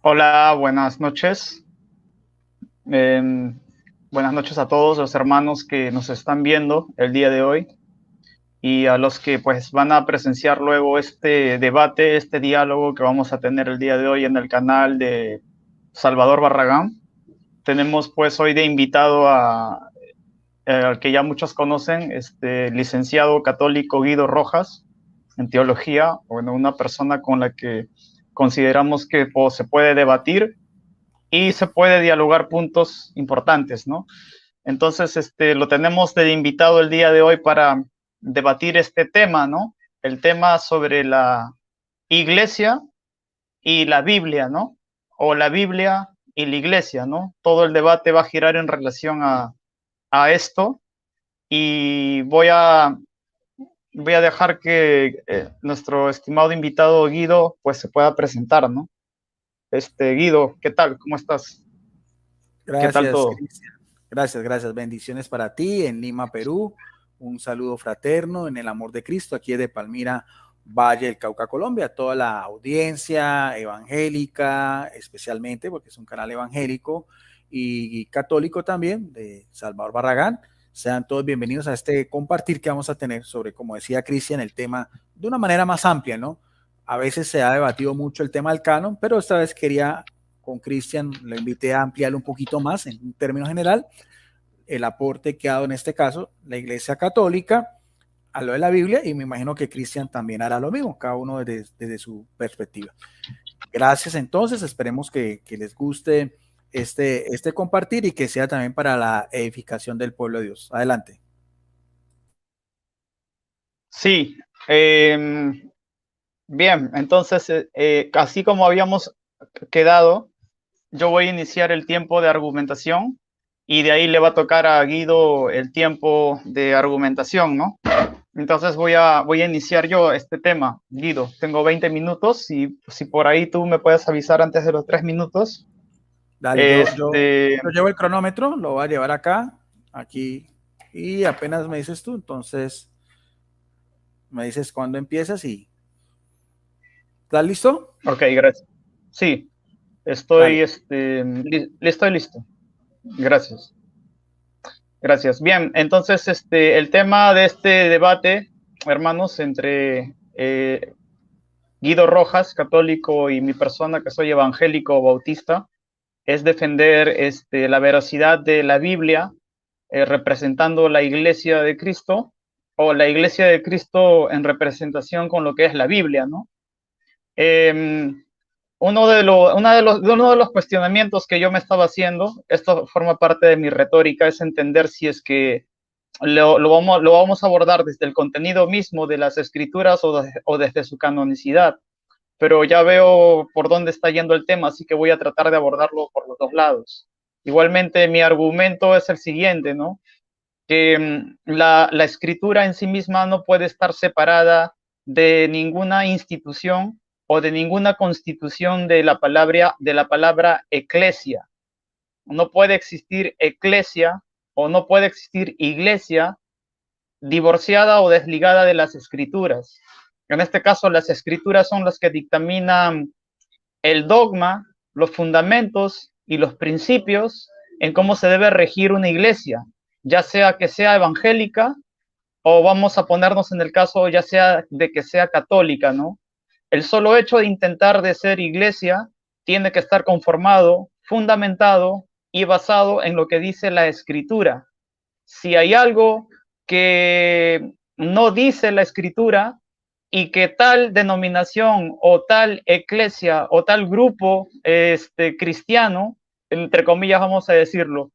Hola, buenas noches. Em, Buenas noches a todos los hermanos que nos están viendo el día de hoy y a los que pues van a presenciar luego este debate, este diálogo que vamos a tener el día de hoy en el canal de Salvador Barragán. Tenemos pues hoy de invitado al que ya muchos conocen, este licenciado católico Guido Rojas en teología, bueno, una persona con la que consideramos que pues, se puede debatir y se puede dialogar puntos importantes, ¿no? Entonces, lo tenemos de invitado el día de hoy para debatir este tema, ¿no? El tema sobre la iglesia y la Biblia, ¿no? O la Biblia y la iglesia, ¿no? Todo el debate va a girar en relación a esto y voy a dejar que nuestro estimado invitado Guido pues se pueda presentar, ¿no? Guido, ¿qué tal? ¿Cómo estás? ¿Qué tal Gracias, todo? Cristian. Gracias. Bendiciones para ti en Lima, Perú. Un saludo fraterno en el amor de Cristo, aquí de Palmira, Valle del Cauca, Colombia. Toda la audiencia evangélica, especialmente porque es un canal evangélico y católico también, de Salvador Barragán. Sean todos bienvenidos a este compartir que vamos a tener sobre, como decía Cristian, el tema de una manera más amplia, ¿no? A veces se ha debatido mucho el tema del canon, pero esta vez quería con Cristian, lo invité a ampliar un poquito más en un término general el aporte que ha dado en este caso la Iglesia Católica a lo de la Biblia y me imagino que Cristian también hará lo mismo, cada uno desde su perspectiva. Gracias entonces, esperemos que les guste este compartir y que sea también para la edificación del pueblo de Dios. Adelante. Sí, eh, bien, entonces, así como habíamos quedado, yo voy a iniciar el tiempo de argumentación y de ahí le va a tocar a Guido el tiempo de argumentación, ¿no? Entonces voy a iniciar yo este tema. Guido, tengo 20 minutos y si por ahí tú me puedes avisar antes de los 3 minutos. Dale, Este, yo llevo el cronómetro, lo voy a llevar acá, aquí, y apenas me dices tú, entonces me dices cuándo empiezas y ¿estás listo? ok, gracias. Sí, Dale. estoy listo. Gracias. Gracias. Bien, entonces el tema de este debate, hermanos, entre Guido Rojas, católico, y mi persona, que soy evangélico bautista, es defender la veracidad de la Biblia representando la iglesia de Cristo o la iglesia de Cristo en representación con lo que es la Biblia, ¿no? Eh, uno de los cuestionamientos que yo me estaba haciendo, esto forma parte de mi retórica, es entender si es que lo vamos a abordar desde el contenido mismo de las escrituras o desde su canonicidad, pero ya veo por dónde está yendo el tema, así que voy a tratar de abordarlo por los dos lados. Igualmente, mi argumento es el siguiente, ¿no? Que la escritura en sí misma no puede estar separada de ninguna institución o de ninguna constitución de la palabra eclesia. No puede existir eclesia o no puede existir iglesia divorciada o desligada de las escrituras. En este caso, las escrituras son las que dictaminan el dogma, los fundamentos y los principios en cómo se debe regir una iglesia, ya sea que sea evangélica o vamos a ponernos en el caso ya sea de que sea católica, ¿no? El solo hecho de intentar de ser iglesia tiene que estar conformado, fundamentado y basado en lo que dice la escritura. Si hay algo que no dice la escritura y que tal denominación o tal eclesia o tal grupo cristiano, entre comillas vamos a decirlo,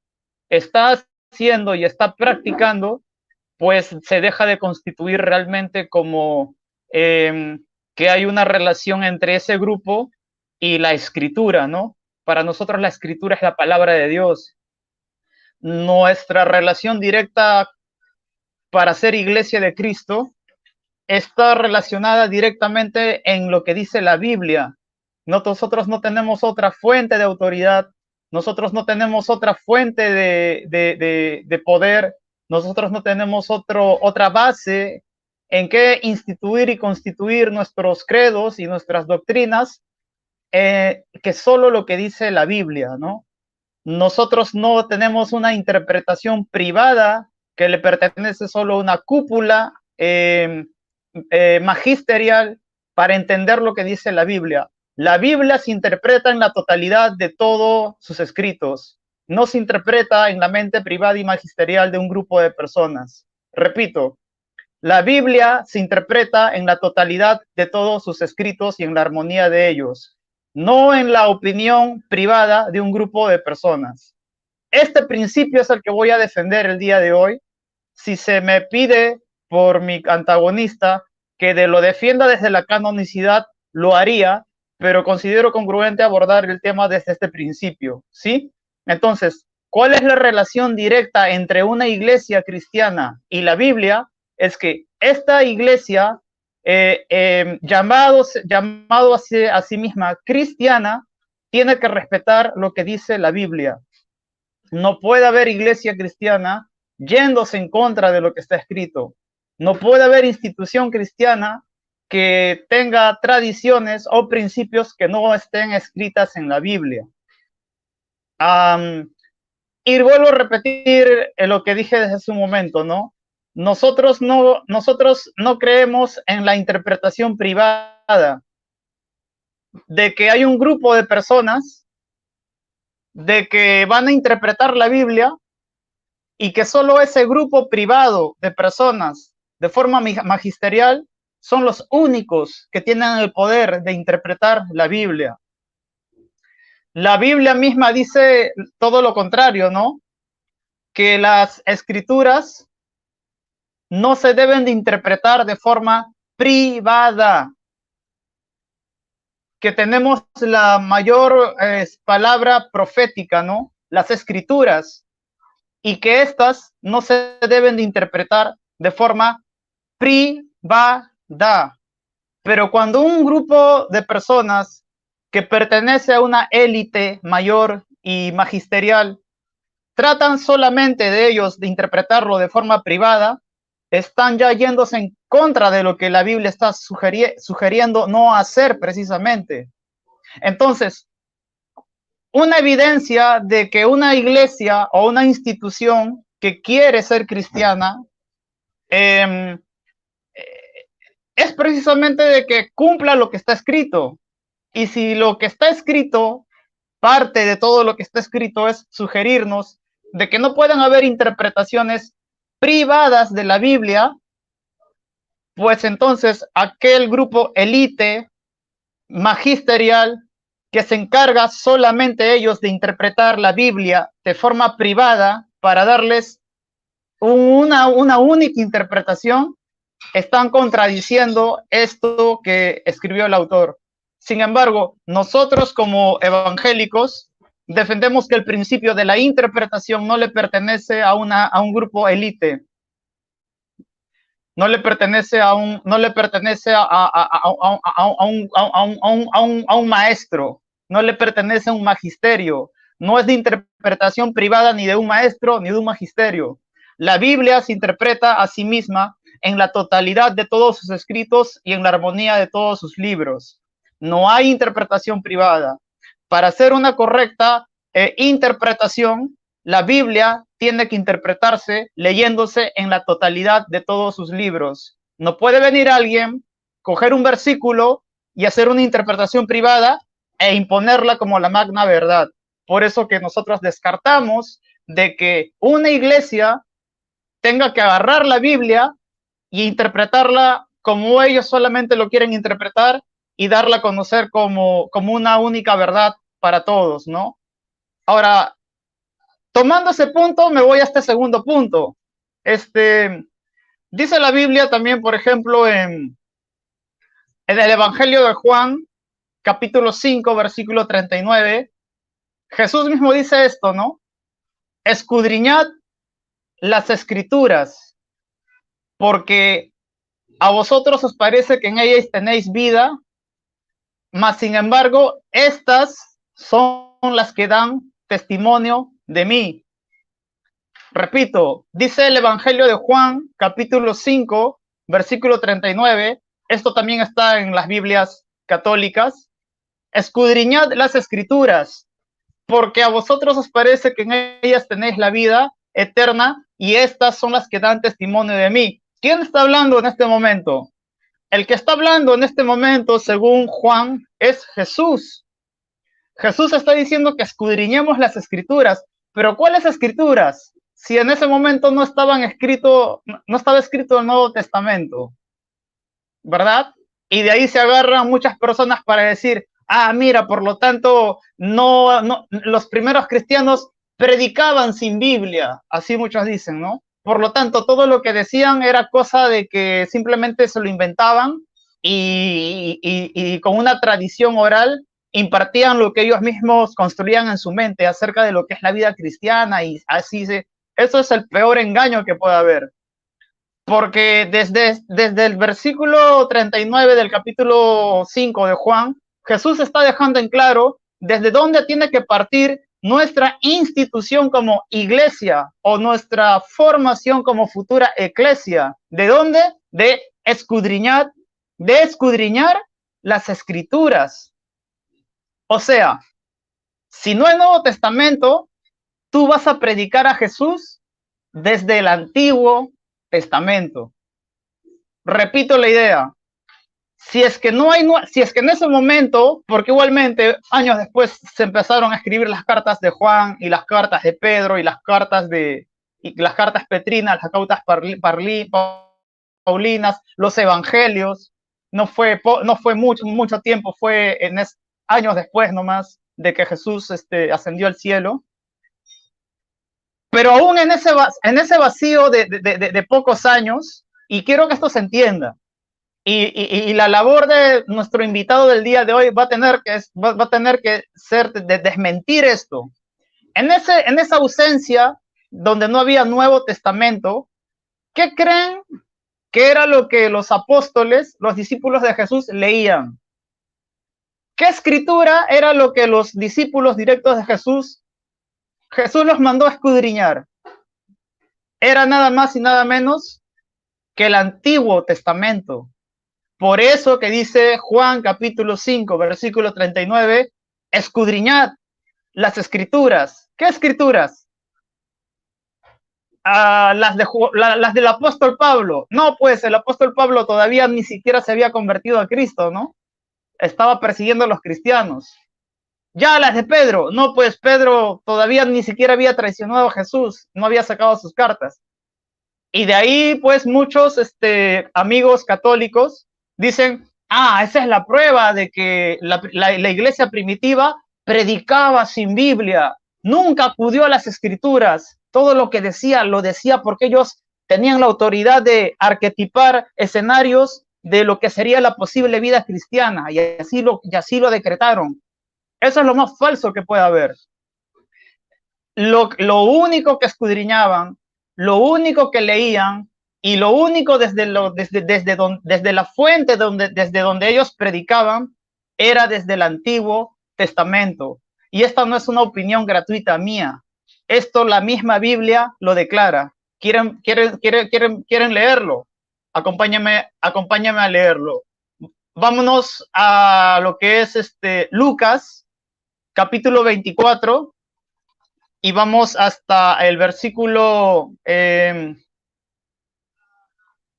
está haciendo y está practicando, pues se deja de constituir realmente como que hay una relación entre ese grupo y la escritura, ¿no? Para nosotros la escritura es la palabra de Dios. Nuestra relación directa para ser iglesia de Cristo está relacionada directamente en lo que dice la Biblia. Nosotros no tenemos otra fuente de autoridad, nosotros no tenemos otra fuente de poder, nosotros no tenemos otra base en que instituir y constituir nuestros credos y nuestras doctrinas que solo lo que dice la Biblia, ¿no? Nosotros no tenemos una interpretación privada que le pertenece solo a una cúpula magisterial para entender lo que dice la Biblia. La Biblia se interpreta en la totalidad de todos sus escritos, no se interpreta en la mente privada y magisterial de un grupo de personas. Repito, la Biblia se interpreta en la totalidad de todos sus escritos y en la armonía de ellos, no en la opinión privada de un grupo de personas. Este principio es el que voy a defender el día de hoy. Si se me pide por mi antagonista que lo defienda desde la canonicidad, lo haría, pero considero congruente abordar el tema desde este principio, ¿sí? Entonces, ¿cuál es la relación directa entre una iglesia cristiana y la Biblia? Es que esta iglesia, llamado a sí misma cristiana, tiene que respetar lo que dice la Biblia. No puede haber iglesia cristiana yéndose en contra de lo que está escrito. No puede haber institución cristiana que tenga tradiciones o principios que no estén escritas en la Biblia. Y vuelvo a repetir lo que dije desde hace un momento, ¿no? Nosotros no creemos en la interpretación privada de que hay un grupo de personas de que van a interpretar la Biblia y que solo ese grupo privado de personas de forma magisterial son los únicos que tienen el poder de interpretar la Biblia. La Biblia misma dice todo lo contrario, ¿no? Que las escrituras no se deben de interpretar de forma privada, que tenemos la mayor palabra profética, ¿no? Las escrituras, y que estas no se deben de interpretar de forma privada. Pero cuando un grupo de personas que pertenece a una élite mayor y magisterial tratan solamente de ellos de interpretarlo de forma privada, están ya yéndose en contra de lo que la Biblia está sugiriendo no hacer precisamente. Entonces, una evidencia de que una iglesia o una institución que quiere ser cristiana es precisamente de que cumpla lo que está escrito. Y si lo que está escrito, parte de todo lo que está escrito es sugerirnos de que no pueden haber interpretaciones privadas de la Biblia, pues entonces aquel grupo élite magisterial que se encarga solamente ellos de interpretar la Biblia de forma privada para darles una única interpretación, están contradiciendo esto que escribió el autor. Sin embargo, nosotros como evangélicos defendemos que el principio de la interpretación no le pertenece a un grupo élite, no le pertenece a un maestro, no le pertenece a un magisterio, no es de interpretación privada ni de un maestro ni de un magisterio. La Biblia se interpreta a sí misma en la totalidad de todos sus escritos y en la armonía de todos sus libros. No hay interpretación privada. Para hacer una correcta interpretación, la Biblia tiene que interpretarse leyéndose en la totalidad de todos sus libros. No puede venir alguien, coger un versículo y hacer una interpretación privada e imponerla como la magna verdad. Por eso que nosotros descartamos de que una iglesia tenga que agarrar la Biblia y interpretarla como ellos solamente lo quieren interpretar y darla a conocer como una única verdad para todos, ¿no? Ahora, tomando ese punto, me voy a este segundo punto. Dice la Biblia también, por ejemplo, en el Evangelio de Juan, capítulo 5, versículo 39, Jesús mismo dice esto, ¿no? Escudriñad las escrituras, porque a vosotros os parece que en ellas tenéis vida, mas sin embargo, estas son las que dan testimonio de mí. Repito, dice el Evangelio de Juan, capítulo 5, versículo 39, esto también está en las Biblias católicas. escudriñad las escrituras, porque a vosotros os parece que en ellas tenéis la vida eterna y estas son las que dan testimonio de mí. ¿Quién está hablando en este momento? El que está hablando en este momento, según Juan, es Jesús. Jesús está diciendo que escudriñemos las escrituras, pero ¿cuáles escrituras? Si en ese momento no estaba escrito el Nuevo Testamento, ¿verdad? Y de ahí se agarran muchas personas para decir, mira, por lo tanto, los primeros cristianos predicaban sin Biblia, así muchos dicen, ¿no? Por lo tanto, todo lo que decían era cosa de que simplemente se lo inventaban y con una tradición oral impartían lo que ellos mismos construían en su mente acerca de lo que es la vida cristiana y así eso es el peor engaño que puede haber. Porque desde el versículo 39 del capítulo 5 de Juan, Jesús está dejando en claro desde dónde tiene que partir nuestra institución como iglesia o nuestra formación como futura eclesia. ¿De dónde? De escudriñar las escrituras. O sea, si no hay Nuevo Testamento, tú vas a predicar a Jesús desde el Antiguo Testamento. Repito la idea. Si es que en ese momento, porque igualmente años después se empezaron a escribir las cartas de Juan y las cartas de Pedro y las cartas petrinas, las cartas paulinas, los evangelios, no fue mucho tiempo, fue años después nomás de que Jesús ascendió al cielo. Pero aún en ese vacío de pocos años, y quiero que esto se entienda, y la labor de nuestro invitado del día de hoy va a tener que ser de desmentir esto. En esa ausencia, donde no había Nuevo Testamento, ¿qué creen que era lo que los apóstoles, los discípulos de Jesús, leían? ¿Qué escritura era lo que los discípulos directos de Jesús los mandó a escudriñar? Era nada más y nada menos que el Antiguo Testamento. Por eso que dice Juan capítulo 5, versículo 39, escudriñad las escrituras. ¿Qué escrituras? Las del apóstol Pablo. No, pues el apóstol Pablo todavía ni siquiera se había convertido a Cristo, ¿no? Estaba persiguiendo a los cristianos. Ya las de Pedro. No, pues Pedro todavía ni siquiera había traicionado a Jesús, no había sacado sus cartas. Y de ahí, pues, muchos amigos católicos dicen, esa es la prueba de que la iglesia primitiva predicaba sin Biblia, nunca acudió a las escrituras, todo lo que decía, lo decía porque ellos tenían la autoridad de arquetipar escenarios de lo que sería la posible vida cristiana, y así lo decretaron. Eso es lo más falso que puede haber. Lo único que escudriñaban, lo único que leían y lo único desde la fuente desde donde ellos predicaban era desde el Antiguo Testamento. Y esta no es una opinión gratuita mía. Esto la misma Biblia lo declara. ¿Quieren leerlo? Acompáñame a leerlo. Vámonos a lo que es Lucas, capítulo 24, y vamos hasta el versículo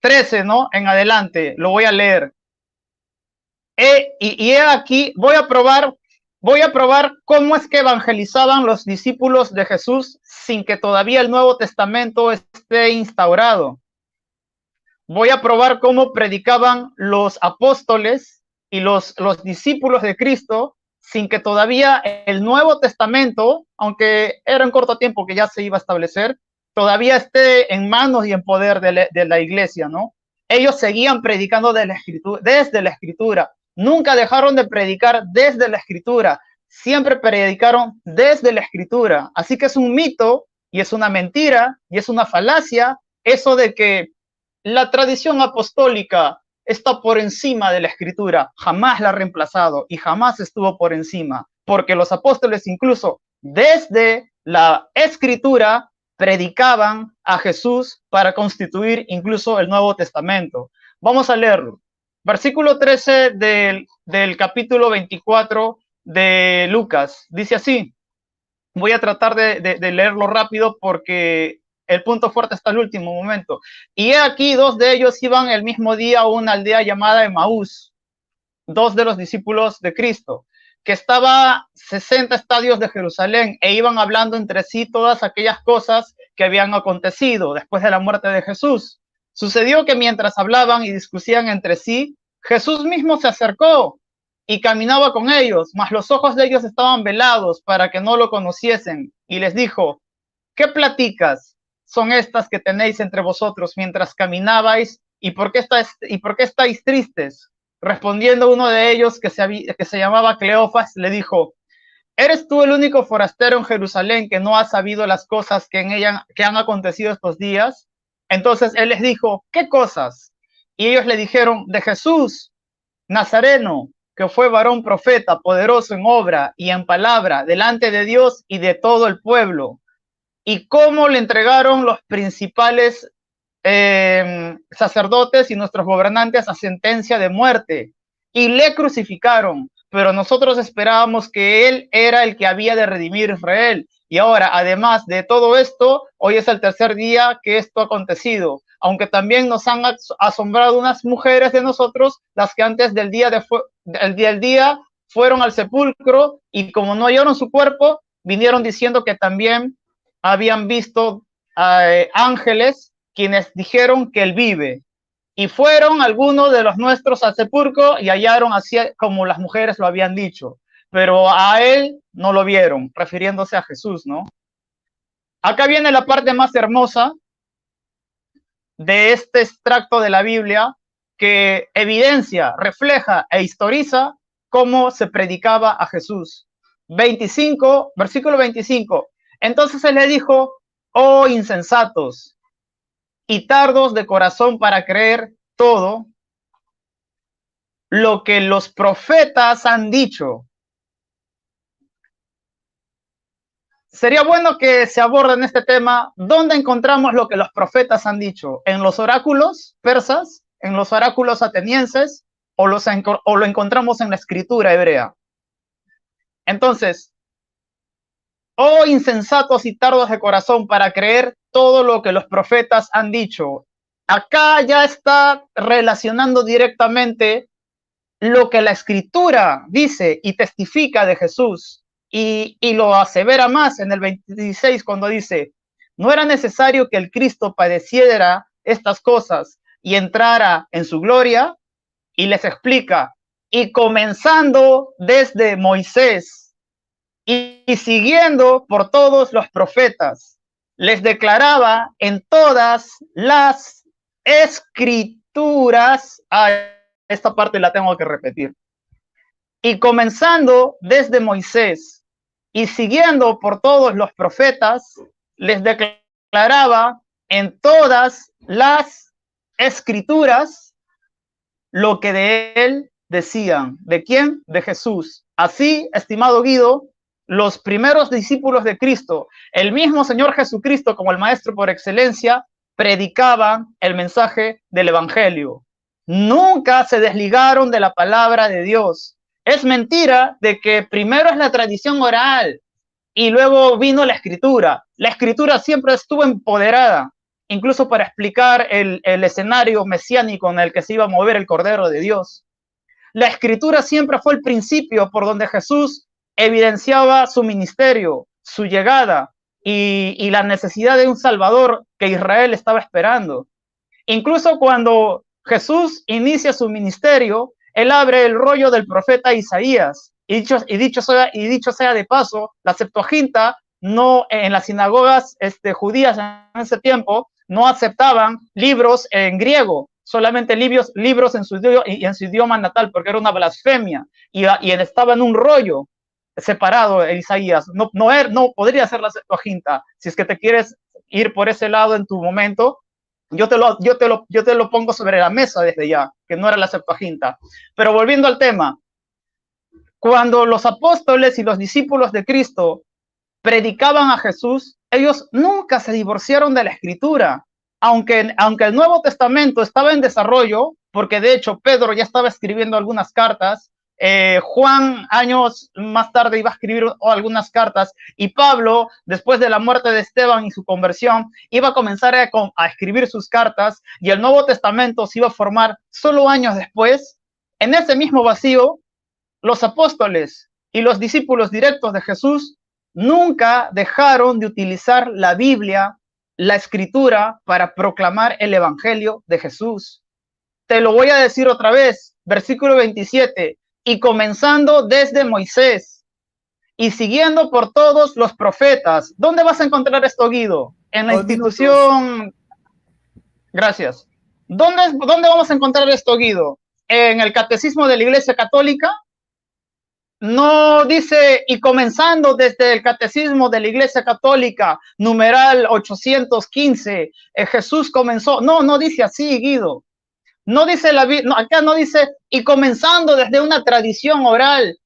13, ¿no? En adelante, lo voy a leer. Y aquí voy a probar cómo es que evangelizaban los discípulos de Jesús sin que todavía el Nuevo Testamento esté instaurado. Voy a probar cómo predicaban los apóstoles y los discípulos de Cristo sin que todavía el Nuevo Testamento, aunque era en corto tiempo que ya se iba a establecer, todavía esté en manos y en poder de la iglesia, ¿no? Ellos seguían predicando desde la Escritura. Nunca dejaron de predicar desde la Escritura. Siempre predicaron desde la Escritura. Así que es un mito y es una mentira y es una falacia eso de que la tradición apostólica está por encima de la Escritura. Jamás la ha reemplazado y jamás estuvo por encima, porque los apóstoles incluso desde la Escritura predicaban a Jesús para constituir incluso el Nuevo Testamento. Vamos a leerlo. Versículo 13 del capítulo 24 de Lucas. Dice así, voy a tratar de leerlo rápido porque el punto fuerte está al último momento. Y he aquí, dos de ellos iban el mismo día a una aldea llamada Emaús, dos de los discípulos de Cristo, que estaba 60 estadios de Jerusalén, e iban hablando entre sí todas aquellas cosas que habían acontecido después de la muerte de Jesús. Sucedió que mientras hablaban y discutían entre sí, Jesús mismo se acercó y caminaba con ellos, mas los ojos de ellos estaban velados para que no lo conociesen, y les dijo, ¿qué pláticas son estas que tenéis entre vosotros mientras caminabais? ¿Y por qué estáis tristes? Respondiendo uno de ellos, que se llamaba Cleofas, le dijo, ¿eres tú el único forastero en Jerusalén que no ha sabido las cosas que han acontecido estos días? Entonces él les dijo, ¿qué cosas? Y ellos le dijeron, de Jesús, Nazareno, que fue varón profeta, poderoso en obra y en palabra, delante de Dios y de todo el pueblo, y cómo le entregaron los principales sacerdotes y nuestros gobernantes a sentencia de muerte, y le crucificaron, pero nosotros esperábamos que él era el que había de redimir Israel. Y ahora, además de todo esto, hoy es el tercer día que esto ha acontecido, aunque también nos han asombrado unas mujeres de nosotros, las que antes del día fueron al sepulcro, y como no hallaron su cuerpo, vinieron diciendo que también habían visto ángeles quienes dijeron que él vive. Y fueron algunos de los nuestros al sepulcro y hallaron así como las mujeres lo habían dicho, pero a él no lo vieron, refiriéndose a Jesús, ¿no? Acá viene la parte más hermosa de este extracto de la Biblia, que evidencia, refleja e historiza cómo se predicaba a Jesús. 25, versículo 25. Entonces él le dijo, oh insensatos y tardos de corazón para creer todo lo que los profetas han dicho. Sería bueno que se aborde en este tema, ¿dónde encontramos lo que los profetas han dicho? ¿En los oráculos persas? ¿En los oráculos atenienses? ¿O lo encontramos en la escritura hebrea? Entonces, oh insensatos y tardos de corazón para creer todo lo que los profetas han dicho. Acá ya está relacionando directamente lo que la escritura dice y testifica de Jesús, y lo asevera más en el 26 cuando dice, no era necesario que el Cristo padeciera estas cosas y entrara en su gloria, y les explica, y comenzando desde Moisés y siguiendo por todos los profetas, les declaraba en todas las escrituras, esta parte la tengo que repetir, y comenzando desde Moisés y siguiendo por todos los profetas, les declaraba en todas las escrituras lo que de él decían. ¿De quién? De Jesús. Así, estimado Guido, los primeros discípulos de Cristo, el mismo Señor Jesucristo como el maestro por excelencia, predicaban el mensaje del evangelio. Nunca se desligaron de la palabra de Dios. Es mentira de que primero es la tradición oral y luego vino la escritura. La escritura siempre estuvo empoderada, incluso para explicar el escenario mesiánico en el que se iba a mover el Cordero de Dios. La escritura siempre fue el principio por donde Jesús evidenciaba su ministerio, su llegada y la necesidad de un Salvador que Israel estaba esperando. Incluso cuando Jesús inicia su ministerio, él abre el rollo del profeta Isaías, y dicho sea de paso, la Septuaginta no, en las sinagogas judías en ese tiempo no aceptaban libros en griego, solamente libros en su idioma natal, porque era una blasfemia, y estaba en un rollo separado Isaías. No podría ser la Septuaginta. Si es que te quieres ir por ese lado en tu momento, yo te lo pongo sobre la mesa desde ya, que no era la Septuaginta. Pero volviendo al tema, cuando los apóstoles y los discípulos de Cristo predicaban a Jesús, ellos nunca se divorciaron de la escritura, aunque el Nuevo Testamento estaba en desarrollo, porque de hecho Pedro ya estaba escribiendo algunas cartas, Juan años más tarde iba a escribir algunas cartas, y Pablo, después de la muerte de Esteban y su conversión, iba a comenzar a escribir sus cartas, y el Nuevo Testamento se iba a formar solo años después. En ese mismo vacío, los apóstoles y los discípulos directos de Jesús nunca dejaron de utilizar la Biblia, la Escritura, para proclamar el Evangelio de Jesús. Te lo voy a decir otra vez, versículo 27, y comenzando desde Moisés y siguiendo por todos los profetas. ¿Dónde vas a encontrar esto, Guido? En la institución... Gracias. ¿Dónde vamos a encontrar esto, Guido? ¿En el Catecismo de la Iglesia Católica? No dice, y comenzando desde el Catecismo de la Iglesia Católica, numeral 815, Jesús comenzó. No dice así, Guido. No dice acá no dice, y comenzando desde una tradición oral,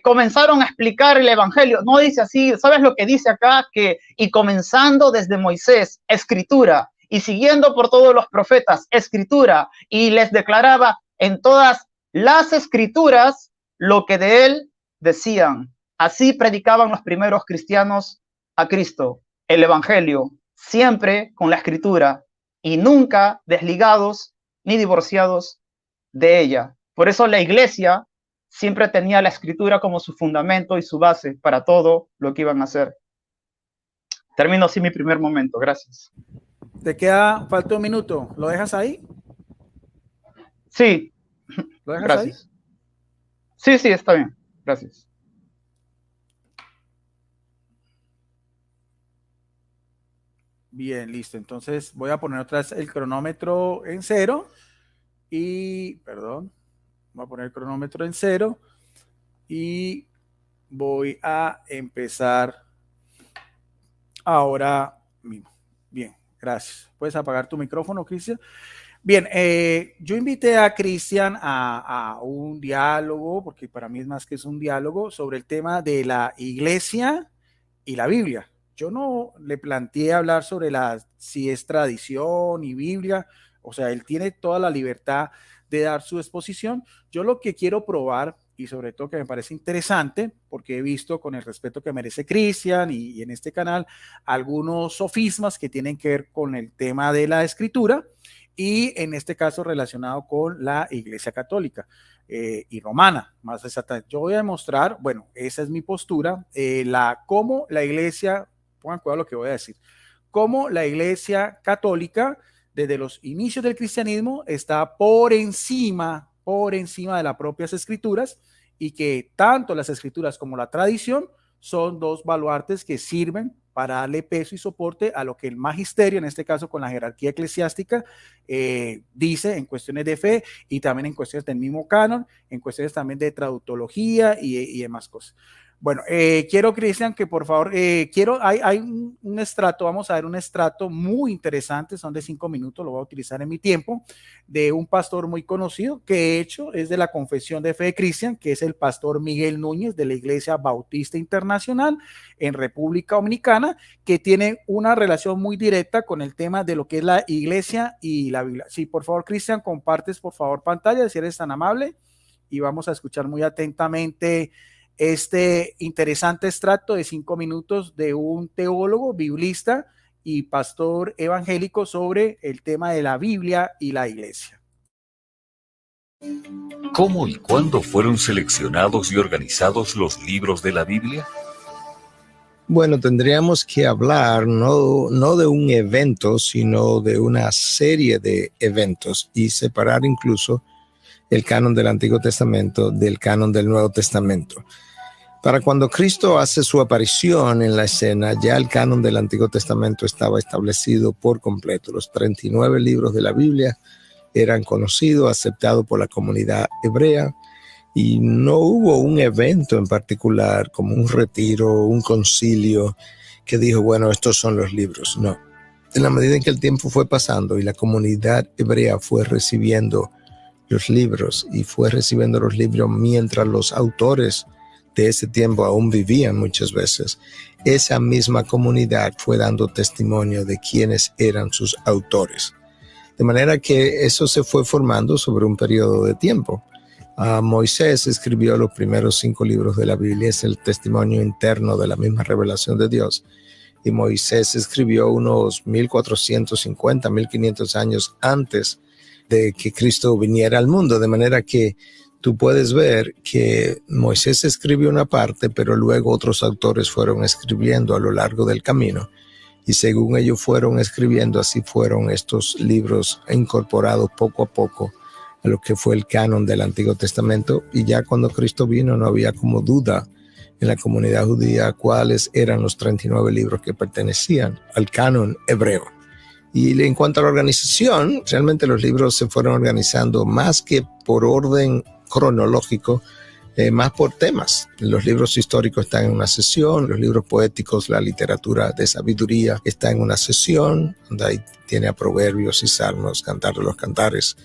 comenzaron a explicar el Evangelio. No dice así. ¿Sabes lo que dice acá? Que, y comenzando desde Moisés, Escritura, y siguiendo por todos los profetas, Escritura, y les declaraba en todas las Escrituras lo que de él decían. Así predicaban los primeros cristianos a Cristo, el Evangelio, siempre con la Escritura, y nunca desligados ni divorciados de ella. Por eso la iglesia siempre tenía la Escritura como su fundamento y su base para todo lo que iban a hacer. Termino así mi primer momento. Gracias. Te queda, falta un minuto. ¿Lo dejas ahí? Sí. ¿Lo dejas Gracias. ahí? Sí, está bien. Gracias. Bien, listo. Entonces voy a poner otra vez el cronómetro en 0 y, perdón, voy a poner el cronómetro en 0 y voy a empezar ahora mismo. Bien, gracias. ¿Puedes apagar tu micrófono, Cristian? Bien, yo invité a Cristian a un diálogo, porque para mí es más que es un diálogo, sobre el tema de la iglesia y la Biblia. Yo no le planteé hablar sobre si es tradición y Biblia, o sea, él tiene toda la libertad de dar su exposición. Yo lo que quiero probar, y sobre todo que me parece interesante, porque he visto con el respeto que merece Cristian y en este canal, algunos sofismas que tienen que ver con el tema de la escritura, y en este caso relacionado con la Iglesia Católica y Romana, más exactamente. Yo voy a demostrar, bueno, esa es mi postura, cómo la Iglesia, pongan cuidado lo que voy a decir, cómo la Iglesia Católica desde los inicios del cristianismo está por encima de las propias escrituras, y que tanto las escrituras como la tradición son dos baluartes que sirven para darle peso y soporte a lo que el magisterio, en este caso con la jerarquía eclesiástica, dice en cuestiones de fe y también en cuestiones del mismo canon, en cuestiones también de traductología y demás cosas. Bueno, quiero, Cristian, que por favor, hay un estrato, vamos a ver un estrato muy interesante, son de 5 minutos, lo voy a utilizar en mi tiempo, de un pastor muy conocido, que de hecho es de la Confesión de Fe de Cristian, que es el pastor Miguel Núñez de la Iglesia Bautista Internacional en República Dominicana, que tiene una relación muy directa con el tema de lo que es la Iglesia y la Biblia. Sí, por favor, Cristian, compartes por favor pantalla, si eres tan amable, y vamos a escuchar muy atentamente este interesante extracto de 5 minutos de un teólogo, biblista y pastor evangélico sobre el tema de la Biblia y la iglesia. ¿Cómo y cuándo fueron seleccionados y organizados los libros de la Biblia? Bueno, tendríamos que hablar no de un evento, sino de una serie de eventos y separar incluso el canon del Antiguo Testamento del canon del Nuevo Testamento. Para cuando Cristo hace su aparición en la escena, ya el canon del Antiguo Testamento estaba establecido por completo. Los 39 libros de la Biblia eran conocidos, aceptados por la comunidad hebrea, y no hubo un evento en particular, como un retiro, un concilio, que dijo, bueno, estos son los libros. No. En la medida en que el tiempo fue pasando y la comunidad hebrea fue recibiendo los libros, y fue recibiendo los libros mientras los autores de ese tiempo aún vivían muchas veces, esa misma comunidad fue dando testimonio de quiénes eran sus autores. De manera que eso se fue formando sobre un periodo de tiempo. Moisés escribió los primeros 5 libros de la Biblia, es el testimonio interno de la misma revelación de Dios. Y Moisés escribió unos 1450, 1500 años antes de que Cristo viniera al mundo, de manera que tú puedes ver que Moisés escribió una parte, pero luego otros autores fueron escribiendo a lo largo del camino. Y según ellos fueron escribiendo, así fueron estos libros incorporados poco a poco a lo que fue el canon del Antiguo Testamento. Y ya cuando Cristo vino no había como duda en la comunidad judía cuáles eran los 39 libros que pertenecían al canon hebreo. Y en cuanto a la organización, realmente los libros se fueron organizando más que por orden cronológico, más por temas. Los libros históricos están en una sesión, los libros poéticos, la literatura de sabiduría está en una sesión, donde ahí tiene a Proverbios y Salmos, Cantar de los Cantares,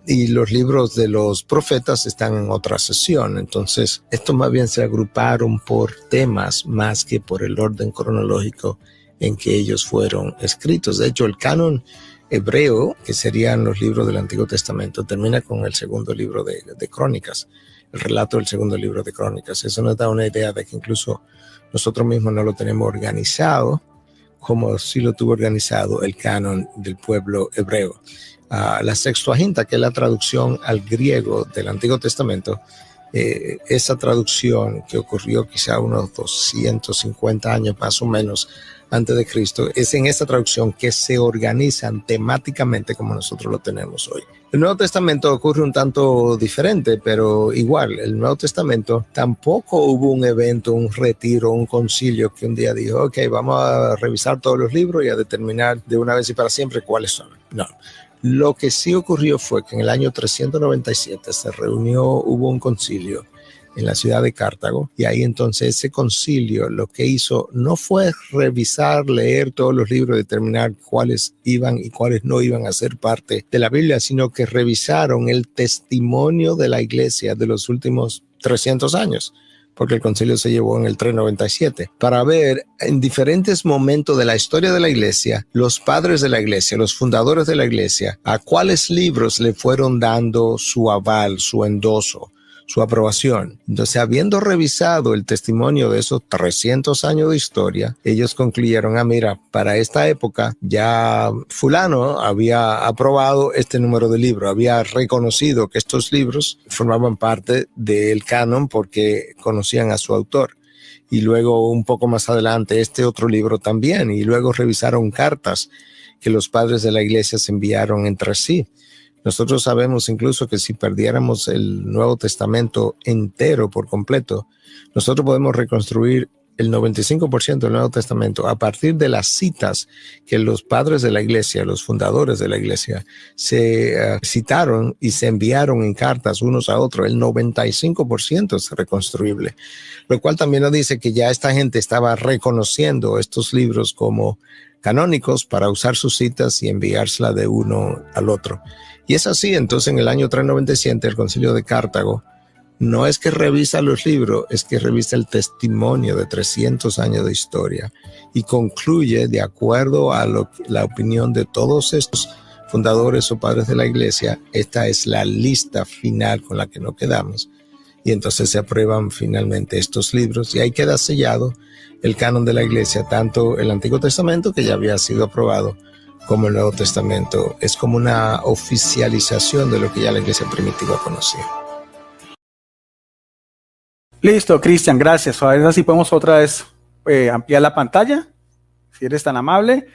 y los libros de los profetas están en otra sesión. Entonces, estos más bien se agruparon por temas más que por el orden cronológico en que ellos fueron escritos. De hecho, el canon hebreo, que serían los libros del Antiguo Testamento, termina con el segundo libro de Crónicas, el relato del segundo libro de Crónicas. Eso nos da una idea de que incluso nosotros mismos no lo tenemos organizado como si lo tuvo organizado el canon del pueblo hebreo. La Sextuaginta, que es la traducción al griego del Antiguo Testamento, esa traducción que ocurrió quizá unos 250 años más o menos antes de Cristo, es en esta traducción que se organizan temáticamente como nosotros lo tenemos hoy. El Nuevo Testamento ocurre un tanto diferente, pero igual, el Nuevo Testamento tampoco hubo un evento, un retiro, un concilio que un día dijo, ok, vamos a revisar todos los libros y a determinar de una vez y para siempre cuáles son. No. Lo que sí ocurrió fue que en el año 397 se reunió, hubo un concilio en la ciudad de Cartago, y ahí entonces ese concilio lo que hizo no fue revisar, leer todos los libros, determinar cuáles iban y cuáles no iban a ser parte de la Biblia, sino que revisaron el testimonio de la iglesia de los últimos 300 años, porque el concilio se llevó en el 397, para ver en diferentes momentos de la historia de la iglesia, los padres de la iglesia, los fundadores de la iglesia, a cuáles libros le fueron dando su aval, su endoso, su aprobación. Entonces, habiendo revisado el testimonio de esos 300 años de historia, ellos concluyeron, mira, para esta época ya fulano había aprobado este número de libros, había reconocido que estos libros formaban parte del canon porque conocían a su autor. Y luego, un poco más adelante, este otro libro también, y luego revisaron cartas que los padres de la iglesia se enviaron entre sí. Nosotros sabemos incluso que si perdiéramos el Nuevo Testamento entero por completo, nosotros podemos reconstruir el 95% del Nuevo Testamento a partir de las citas que los padres de la iglesia, los fundadores de la iglesia, se citaron y se enviaron en cartas unos a otros. El 95% es reconstruible, lo cual también nos dice que ya esta gente estaba reconociendo estos libros como canónicos para usar sus citas y enviárselas de uno al otro. Y es así. Entonces, en el año 397, el Concilio de Cartago no es que revisa los libros, es que revisa el testimonio de 300 años de historia y concluye, de acuerdo a la opinión de todos estos fundadores o padres de la iglesia, esta es la lista final con la que nos quedamos. Y entonces se aprueban finalmente estos libros y ahí queda sellado el canon de la iglesia, tanto el Antiguo Testamento, que ya había sido aprobado, como el Nuevo Testamento. Es como una oficialización de lo que ya la iglesia primitiva conocía. Listo, Cristian, gracias. A ver si podemos otra vez ampliar la pantalla, si eres tan amable.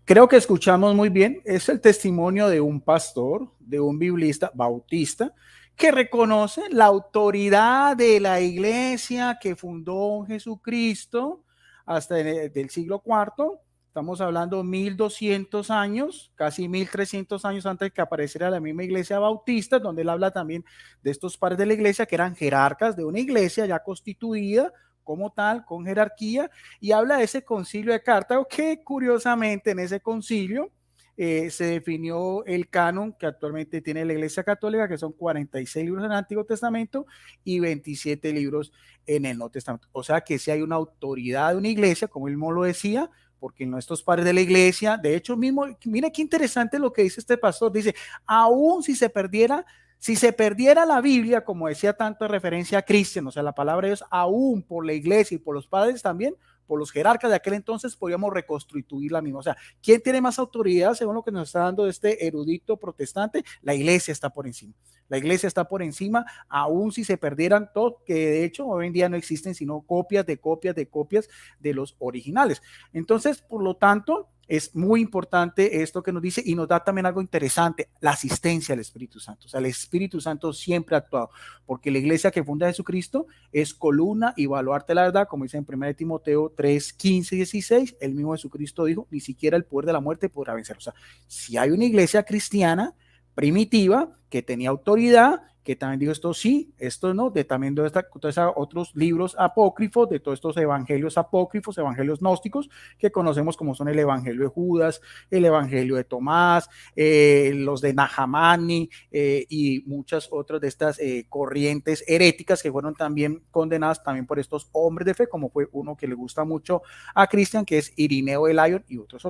Creo que escuchamos muy bien. Es el testimonio de un pastor, de un biblista bautista, que reconoce la autoridad de la iglesia que fundó Jesucristo hasta del siglo IV. Estamos hablando 1200 años, casi 1300 años antes de que apareciera la misma iglesia bautista, donde él habla también de estos padres de la iglesia que eran jerarcas de una iglesia ya constituida como tal, con jerarquía, y habla de ese concilio de Cartago, que curiosamente en ese concilio se definió el canon que actualmente tiene la Iglesia Católica, que son 46 libros en el Antiguo Testamento y 27 libros en el Nuevo Testamento. O sea que si hay una autoridad de una iglesia, como él mismo lo decía, porque nuestros padres de la iglesia, de hecho mismo, mira qué interesante lo que dice este pastor, dice, aún si se perdiera, Si se perdiera la Biblia, como decía tanto en referencia a Cristian, o sea, la palabra de Dios, aún por la iglesia y por los padres también, por los jerarcas de aquel entonces, podríamos reconstituir la misma. O sea, ¿quién tiene más autoridad según lo que nos está dando este erudito protestante? La iglesia está por encima. La iglesia está por encima, aún si se perdieran todos, que de hecho hoy en día no existen sino copias de copias de copias de los originales. Entonces, por lo tanto, es muy importante esto que nos dice y nos da también algo interesante, la asistencia al Espíritu Santo. O sea, el Espíritu Santo siempre ha actuado, porque la iglesia que funda Jesucristo es columna y baluarte la verdad, como dice en 1 Timoteo 3, 15 y 16, el mismo Jesucristo dijo, ni siquiera el poder de la muerte podrá vencer. O sea, si hay una iglesia cristiana primitiva que tenía autoridad, que también dijo esto sí, esto no, de también de todos otros libros apócrifos, de todos estos evangelios apócrifos, evangelios gnósticos, que conocemos como son el evangelio de Judas, el evangelio de Tomás, los de Nahamani y muchas otras de estas corrientes heréticas que fueron también condenadas también por estos hombres de fe, como fue uno que le gusta mucho a Cristian, que es Irineo de Lyon y otros.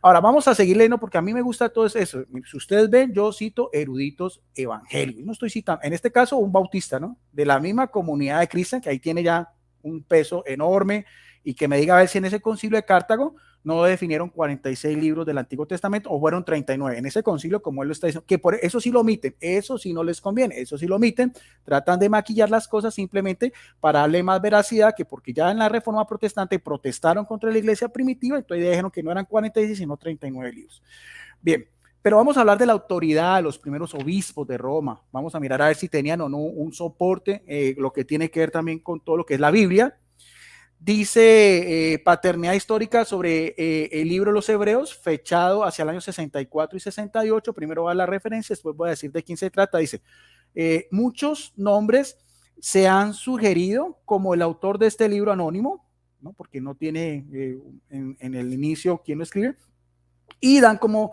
Ahora vamos a seguir leyendo porque a mí me gusta todo eso. Si ustedes ven, yo cito eruditos evangélicos, no estoy citando, en este caso un bautista, ¿no? De la misma comunidad de Cristian, que ahí tiene ya un peso enorme, y que me diga a ver si en ese concilio de Cartago no definieron 46 libros del Antiguo Testamento o fueron 39. En ese concilio, como él lo está diciendo, que por eso sí lo omiten, eso sí no les conviene, eso sí lo omiten, tratan de maquillar las cosas simplemente para darle más veracidad, que porque ya en la Reforma Protestante protestaron contra la iglesia primitiva, entonces dijeron que no eran 46 sino 39 libros. Bien. Pero vamos a hablar de la autoridad de los primeros obispos de Roma. Vamos a mirar a ver si tenían o no un soporte, lo que tiene que ver también con todo lo que es la Biblia. Dice paternidad histórica sobre el libro de los Hebreos, fechado hacia el año 64 y 68. Primero va la referencia, después voy a decir de quién se trata. Dice, muchos nombres se han sugerido como el autor de este libro anónimo, ¿no? Porque no tiene en el inicio quién lo escribe, y dan como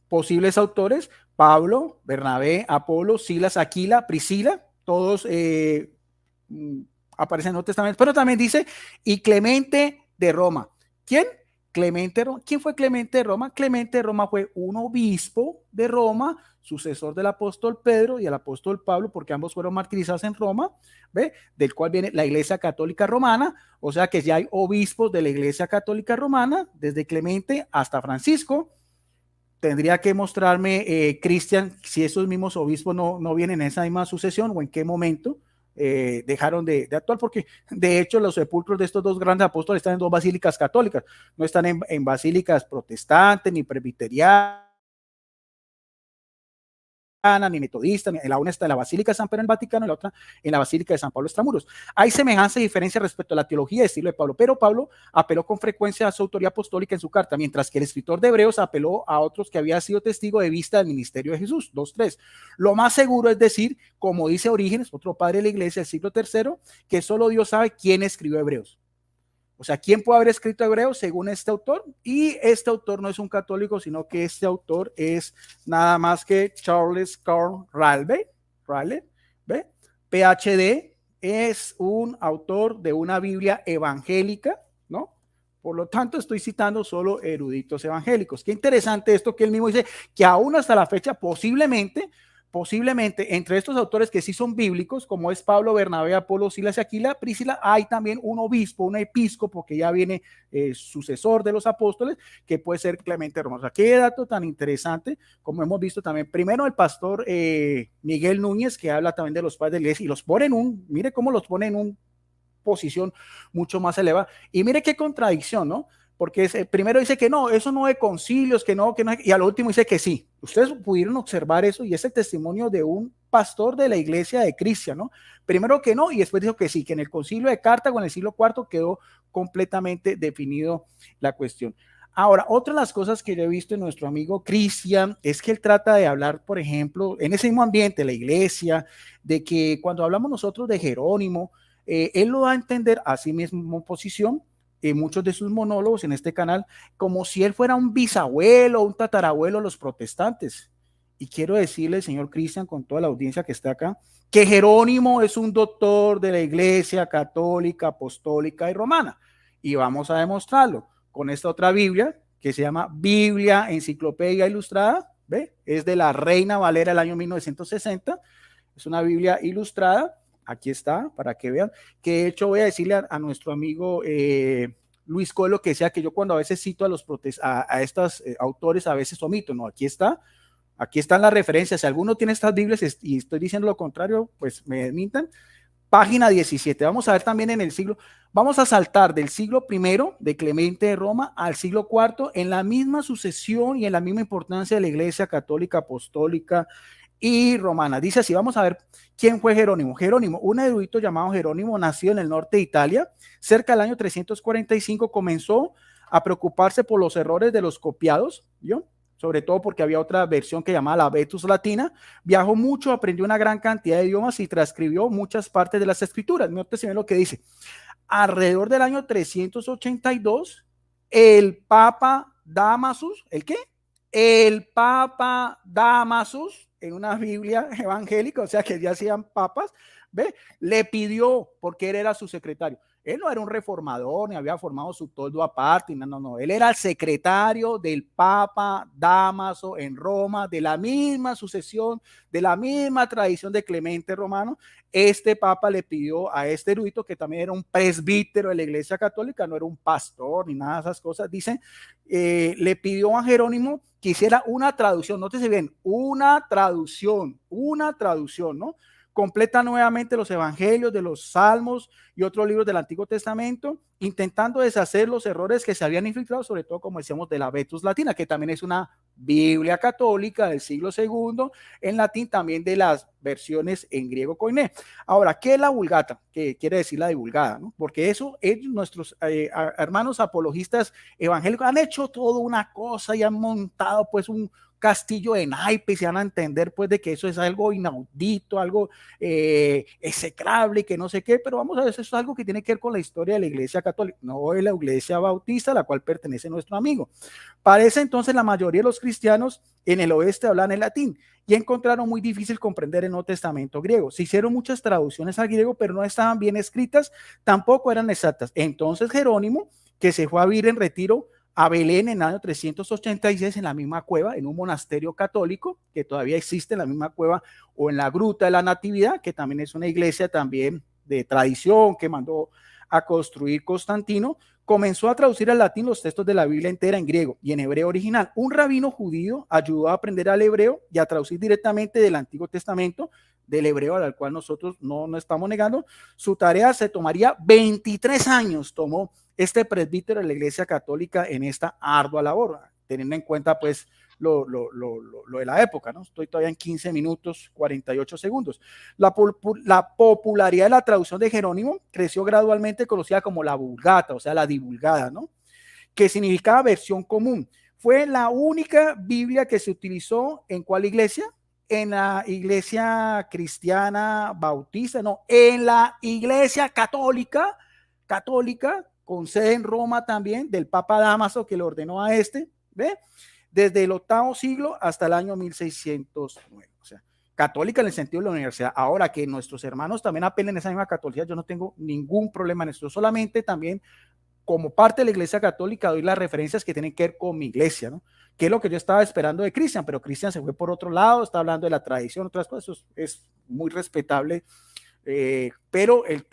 posibles autores Pablo, Bernabé, Apolo, Silas, Aquila, Priscila, todos aparecen en el Nuevo Testamento, pero también dice, y Clemente de Roma. ¿Quién? Clemente. ¿Quién fue Clemente de Roma? Clemente de Roma fue un obispo de Roma, sucesor del apóstol Pedro y el apóstol Pablo, porque ambos fueron martirizados en Roma, ¿ve? Del cual viene la Iglesia Católica Romana, o sea que ya hay obispos de la Iglesia Católica Romana, desde Clemente hasta Francisco. Tendría que mostrarme, Cristian, si esos mismos obispos no vienen en esa misma sucesión o en qué momento dejaron de actuar, porque de hecho los sepulcros de estos dos grandes apóstoles están en dos basílicas católicas, no están en basílicas protestantes ni presbiterianas ni metodista, la una está en la Basílica de San Pedro en el Vaticano y la otra en la Basílica de San Pablo Extramuros. Hay semejanza y diferencia respecto a la teología y estilo de Pablo, pero Pablo apeló con frecuencia a su autoría apostólica en su carta, mientras que el escritor de Hebreos apeló a otros que había sido testigo de vista del ministerio de Jesús. 2.3. Lo más seguro es decir, como dice Orígenes, otro padre de la iglesia del siglo III, que solo Dios sabe quién escribió Hebreos. O sea, ¿quién puede haber escrito Hebreos según este autor? Y este autor no es un católico, sino que este autor es nada más que Charles Carl Raleigh, ¿ve? PhD, es un autor de una Biblia evangélica, ¿no? Por lo tanto, estoy citando solo eruditos evangélicos. Qué interesante esto que él mismo dice, que aún hasta la fecha posiblemente entre estos autores que sí son bíblicos, como es Pablo, Bernabé, Apolo, Silas y Aquila, Priscila, hay también un obispo, un episcopo que ya viene sucesor de los apóstoles, que puede ser Clemente de Roma. O sea, qué dato tan interesante, como hemos visto también. Primero el pastor Miguel Núñez, que habla también de los padres de la iglesia, y los pone mire cómo los pone en una posición mucho más elevada. Y mire qué contradicción, ¿no? Porque primero dice que no, eso no de concilios, que no, y al último dice que sí. Ustedes pudieron observar eso y es el testimonio de un pastor de la iglesia de Cristian, ¿no? Primero que no y después dijo que sí, que en el concilio de Cartago en el siglo IV quedó completamente definido la cuestión. Ahora, otra de las cosas que yo he visto en nuestro amigo Cristian es que él trata de hablar, por ejemplo, en ese mismo ambiente, la iglesia, de que cuando hablamos nosotros de Jerónimo, él lo da a entender a sí mismo posición, muchos de sus monólogos en este canal, como si él fuera un bisabuelo o un tatarabuelo de los protestantes. Y quiero decirle, señor Cristian, con toda la audiencia que está acá, que Jerónimo es un doctor de la iglesia católica, apostólica y romana. Y vamos a demostrarlo con esta otra Biblia, que se llama Biblia Enciclopedia Ilustrada, ¿ve? Es de la Reina Valera del año 1960. Es una Biblia ilustrada. Aquí está, para que vean. Que de hecho voy a decirle a nuestro amigo Luis Coelho, que decía que yo cuando a veces cito a estos autores, a veces omito. No, aquí está. Aquí están las referencias. Si alguno tiene estas Biblias y estoy diciendo lo contrario, pues me desmintan. Página 17. Vamos a ver también en el siglo. Vamos a saltar del siglo I de Clemente de Roma al siglo IV en la misma sucesión y en la misma importancia de la Iglesia católica, apostólica y romana. Dice así, vamos a ver quién fue Jerónimo. Jerónimo, un erudito llamado Jerónimo, nacido en el norte de Italia, cerca del año 345, comenzó a preocuparse por los errores de los copiados, ¿yo? Sobre todo porque había otra versión que llamaba la Vetus Latina. Viajó mucho, aprendió una gran cantidad de idiomas y transcribió muchas partes de las escrituras. Noten lo que dice. Alrededor del año 382, el Papa Damasus, ¿el qué? El Papa Damasus, en una Biblia evangélica, o sea que ya hacían papas, ¿ve? Le pidió, porque él era su secretario. Él no era un reformador, ni había formado su toldo aparte, no. Él era el secretario del Papa Dámaso en Roma, de la misma sucesión, de la misma tradición de Clemente Romano. Este Papa le pidió a este erudito, que también era un presbítero de la Iglesia Católica, no era un pastor ni nada de esas cosas, dice, le pidió a Jerónimo que hiciera una traducción, nótese bien, una traducción, ¿no? Completa nuevamente los evangelios de los salmos y otros libros del Antiguo Testamento, intentando deshacer los errores que se habían infiltrado, sobre todo, como decíamos, de la Vetus Latina, que también es una Biblia católica del siglo II, en latín, también de las versiones en griego koiné. Ahora, ¿qué es la Vulgata? ¿Qué quiere decir la divulgada? ¿No? Porque eso, ellos, nuestros hermanos apologistas evangélicos, han hecho toda una cosa y han montado pues un castillo de naipes y van a entender pues de que eso es algo inaudito, algo execrable, que no sé qué, pero vamos a ver, eso es algo que tiene que ver con la historia de la Iglesia Católica, no de la Iglesia Bautista, a la cual pertenece nuestro amigo. Parece entonces la mayoría de los cristianos en el oeste hablan el latín y encontraron muy difícil comprender el Nuevo Testamento griego. Se hicieron muchas traducciones al griego, pero no estaban bien escritas, tampoco eran exactas. Entonces Jerónimo, que se fue a vivir en retiro a Belén en el año 386, en la misma cueva, en un monasterio católico que todavía existe en la misma cueva, o en la Gruta de la Natividad, que también es una iglesia también de tradición que mandó a construir Constantino. Comenzó a traducir al latín los textos de la Biblia entera en griego y en hebreo original. Un rabino judío ayudó a aprender al hebreo y a traducir directamente del Antiguo Testamento, del hebreo, al cual nosotros no estamos negando. Su tarea se tomaría 23 años, tomó este presbítero de la Iglesia Católica en esta ardua labor, teniendo en cuenta pues lo de la época, ¿no? Estoy todavía en 15 minutos 48 segundos. La popularidad de la traducción de Jerónimo creció gradualmente, conocida como la Vulgata, o sea, la divulgada, ¿no? Que significaba versión común. Fue la única Biblia que se utilizó en ¿cuál iglesia? En la iglesia cristiana bautista, no, en la iglesia católica, con sede en Roma también, del Papa Dámaso, que le ordenó a este, ¿ve? Desde el VIII siglo hasta el año 1609. O sea, católica en el sentido de la universidad. Ahora que nuestros hermanos también apelen a esa misma catolicidad, yo no tengo ningún problema en esto. Solamente también, como parte de la Iglesia Católica, doy las referencias que tienen que ver con mi iglesia, ¿no? Que es lo que yo estaba esperando de Cristian, pero Cristian se fue por otro lado, está hablando de la tradición, otras cosas, eso es muy respetable. Pero el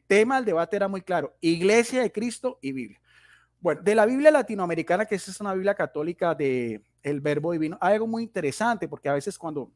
tema, el debate era muy claro: Iglesia de Cristo y Biblia. Bueno, de la Biblia latinoamericana, que esa es una Biblia católica del Verbo Divino, hay algo muy interesante, porque a veces cuando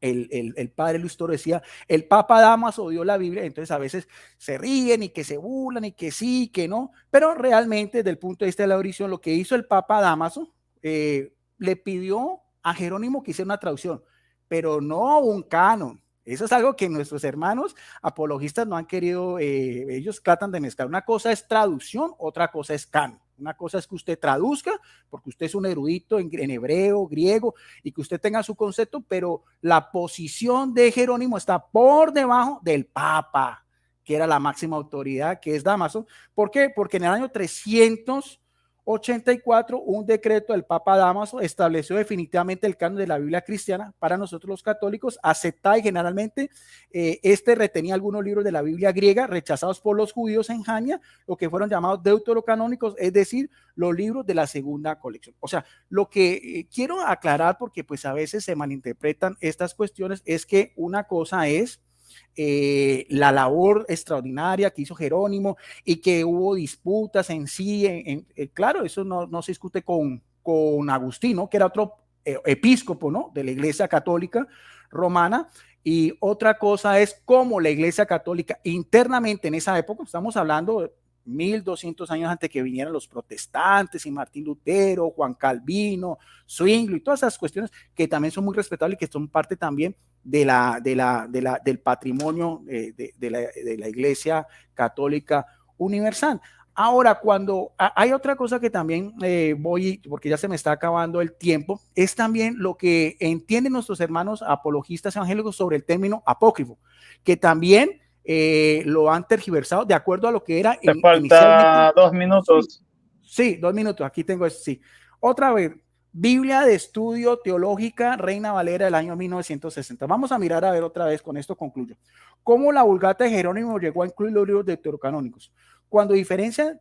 el padre Luis Toro decía, el Papa Dámaso dio la Biblia, entonces a veces se ríen y que se burlan y que sí, que no, pero realmente desde el punto de vista de la audición, lo que hizo el Papa Dámaso, le pidió a Jerónimo que hiciera una traducción, pero no un canon. Eso es algo que nuestros hermanos apologistas no han querido, ellos tratan de mezclar. Una cosa es traducción, otra cosa es canon. Una cosa es que usted traduzca, porque usted es un erudito en hebreo, griego, y que usted tenga su concepto, pero la posición de Jerónimo está por debajo del Papa, que era la máxima autoridad, que es Dámaso. ¿Por qué? Porque en el año 300 84, un decreto del Papa Dámaso estableció definitivamente el canon de la Biblia cristiana para nosotros los católicos, aceptada y generalmente este retenía algunos libros de la Biblia griega rechazados por los judíos en Jania, lo que fueron llamados deuterocanónicos, es decir, los libros de la segunda colección. O sea, lo que quiero aclarar, porque pues a veces se malinterpretan estas cuestiones, es que una cosa es la labor extraordinaria que hizo Jerónimo y que hubo disputas en sí, claro, eso no se discute con Agustino, que era otro episcopo, ¿no?, de la Iglesia Católica Romana, y otra cosa es cómo la Iglesia Católica internamente en esa época, estamos hablando de 1200 años antes que vinieran los protestantes y Martín Lutero, Juan Calvino, Zwinglio y todas esas cuestiones que también son muy respetables y que son parte también del patrimonio de la Iglesia Católica Universal. Ahora, cuando hay otra cosa que también porque ya se me está acabando el tiempo, es también lo que entienden nuestros hermanos apologistas evangélicos sobre el término apócrifo, que también lo han tergiversado de acuerdo a lo que era. Te falta 2 minutos. Sí, 2 minutos, aquí tengo eso, sí. Otra vez, Biblia de Estudio Teológica, Reina Valera del año 1960. Vamos a mirar a ver otra vez, con esto concluyo. ¿Cómo la Vulgata de Jerónimo llegó a incluir los libros deuterocanónicos? Cuando diferenciaban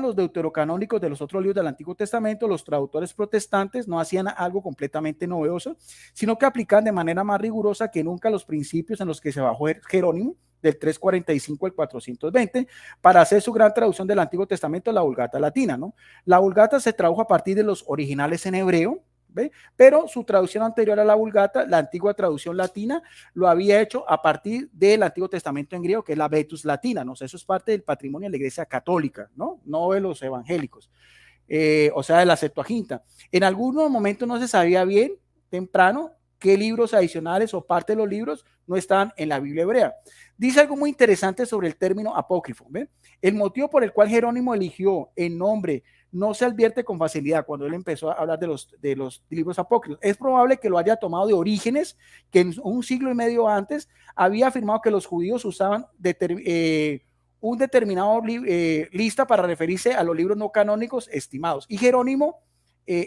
los deuterocanónicos de los otros libros del Antiguo Testamento, los traductores protestantes no hacían algo completamente novedoso, sino que aplicaban de manera más rigurosa que nunca los principios en los que se basó Jerónimo, del 345 al 420, para hacer su gran traducción del Antiguo Testamento, la Vulgata latina, ¿no? La Vulgata se tradujo a partir de los originales en hebreo, ¿ve? Pero su traducción anterior a la Vulgata, la antigua traducción latina, lo había hecho a partir del Antiguo Testamento en griego, que es la Vetus latina, ¿no? O sea, eso es parte del patrimonio de la Iglesia Católica, ¿no? No de los evangélicos, o sea, de la Septuaginta. En algunos momentos no se sabía bien, temprano, qué libros adicionales o parte de los libros no estaban en la Biblia hebrea. Dice algo muy interesante sobre el término apócrifo, ¿ve? El motivo por el cual Jerónimo eligió el nombre no se advierte con facilidad cuando él empezó a hablar de los libros apócrifos. Es probable que lo haya tomado de Orígenes, que en un siglo y medio antes había afirmado que los judíos usaban un determinado lista para referirse a los libros no canónicos estimados. Y Jerónimo,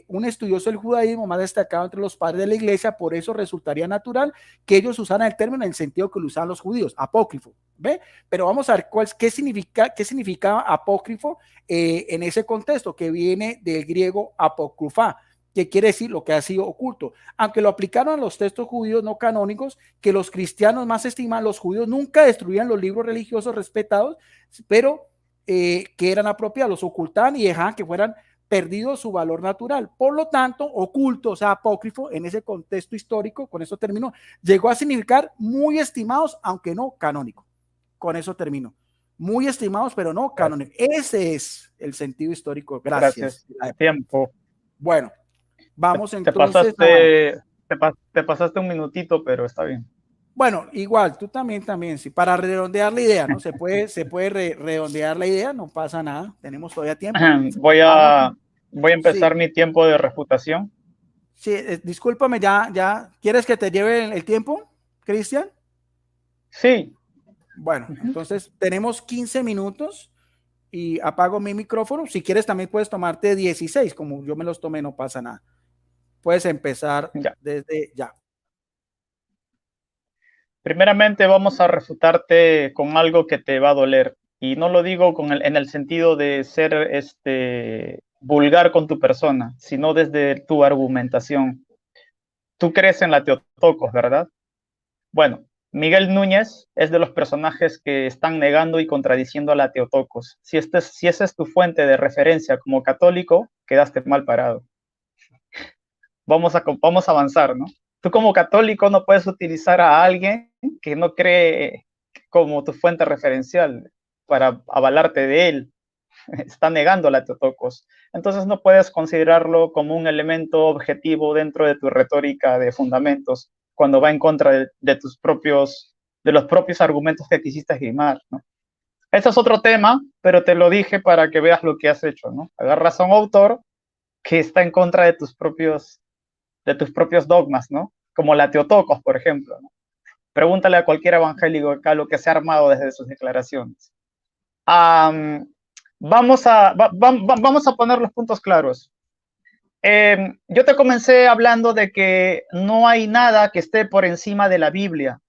un estudioso del judaísmo más destacado entre los padres de la iglesia, por eso resultaría natural que ellos usaran el término en el sentido que lo usaban los judíos, apócrifo, ¿ve? Pero vamos a ver qué significaba apócrifo en ese contexto, que viene del griego apócrifa, que quiere decir lo que ha sido oculto. Aunque lo aplicaron a los textos judíos no canónicos, que los cristianos más estiman, los judíos nunca destruían los libros religiosos respetados, pero que eran apropiados, los ocultaban y dejaban que fueran perdido su valor natural. Por lo tanto, oculto, o sea, apócrifo, en ese contexto histórico, con eso termino, llegó a significar muy estimados, aunque no canónico. Con eso termino. Muy estimados, pero no canónicos. Ese es el sentido histórico. Gracias. Tiempo. Bueno, vamos entonces. Te pasaste un minutito, pero está bien. Bueno, igual, tú también, sí, para redondear la idea, ¿no? Se puede redondear la idea, no pasa nada, tenemos todavía tiempo. Voy a empezar mi tiempo de refutación. Sí, discúlpame, ya, ¿quieres que te lleve el tiempo, Cristian? Sí. Bueno, entonces tenemos 15 minutos y apago mi micrófono. Si quieres también puedes tomarte 16, como yo me los tomé, no pasa nada. Puedes empezar desde ya. Primeramente vamos a refutarte con algo que te va a doler, y no lo digo en el sentido de ser vulgar con tu persona, sino desde tu argumentación. Tú crees en la Teotocos, ¿verdad? Bueno, Miguel Núñez es de los personajes que están negando y contradiciendo a la Teotocos. Si esa es tu fuente de referencia como católico, quedaste mal parado. Vamos a avanzar, ¿no? Tú como católico no puedes utilizar a alguien que no cree como tu fuente referencial para avalarte de él. Está negando la Teotocos. Entonces no puedes considerarlo como un elemento objetivo dentro de tu retórica de fundamentos cuando va en contra de los propios argumentos que quisiste esgrimar, ¿no? Ese es otro tema, pero te lo dije para que veas lo que has hecho, ¿no? Agarras a un autor que está en contra de tus propios dogmas, ¿no? Como la Teotocos, por ejemplo, ¿no? Pregúntale a cualquier evangélico acá lo que se ha armado desde sus declaraciones. vamos a poner los puntos claros. Yo te comencé hablando de que no hay nada que esté por encima de la Biblia.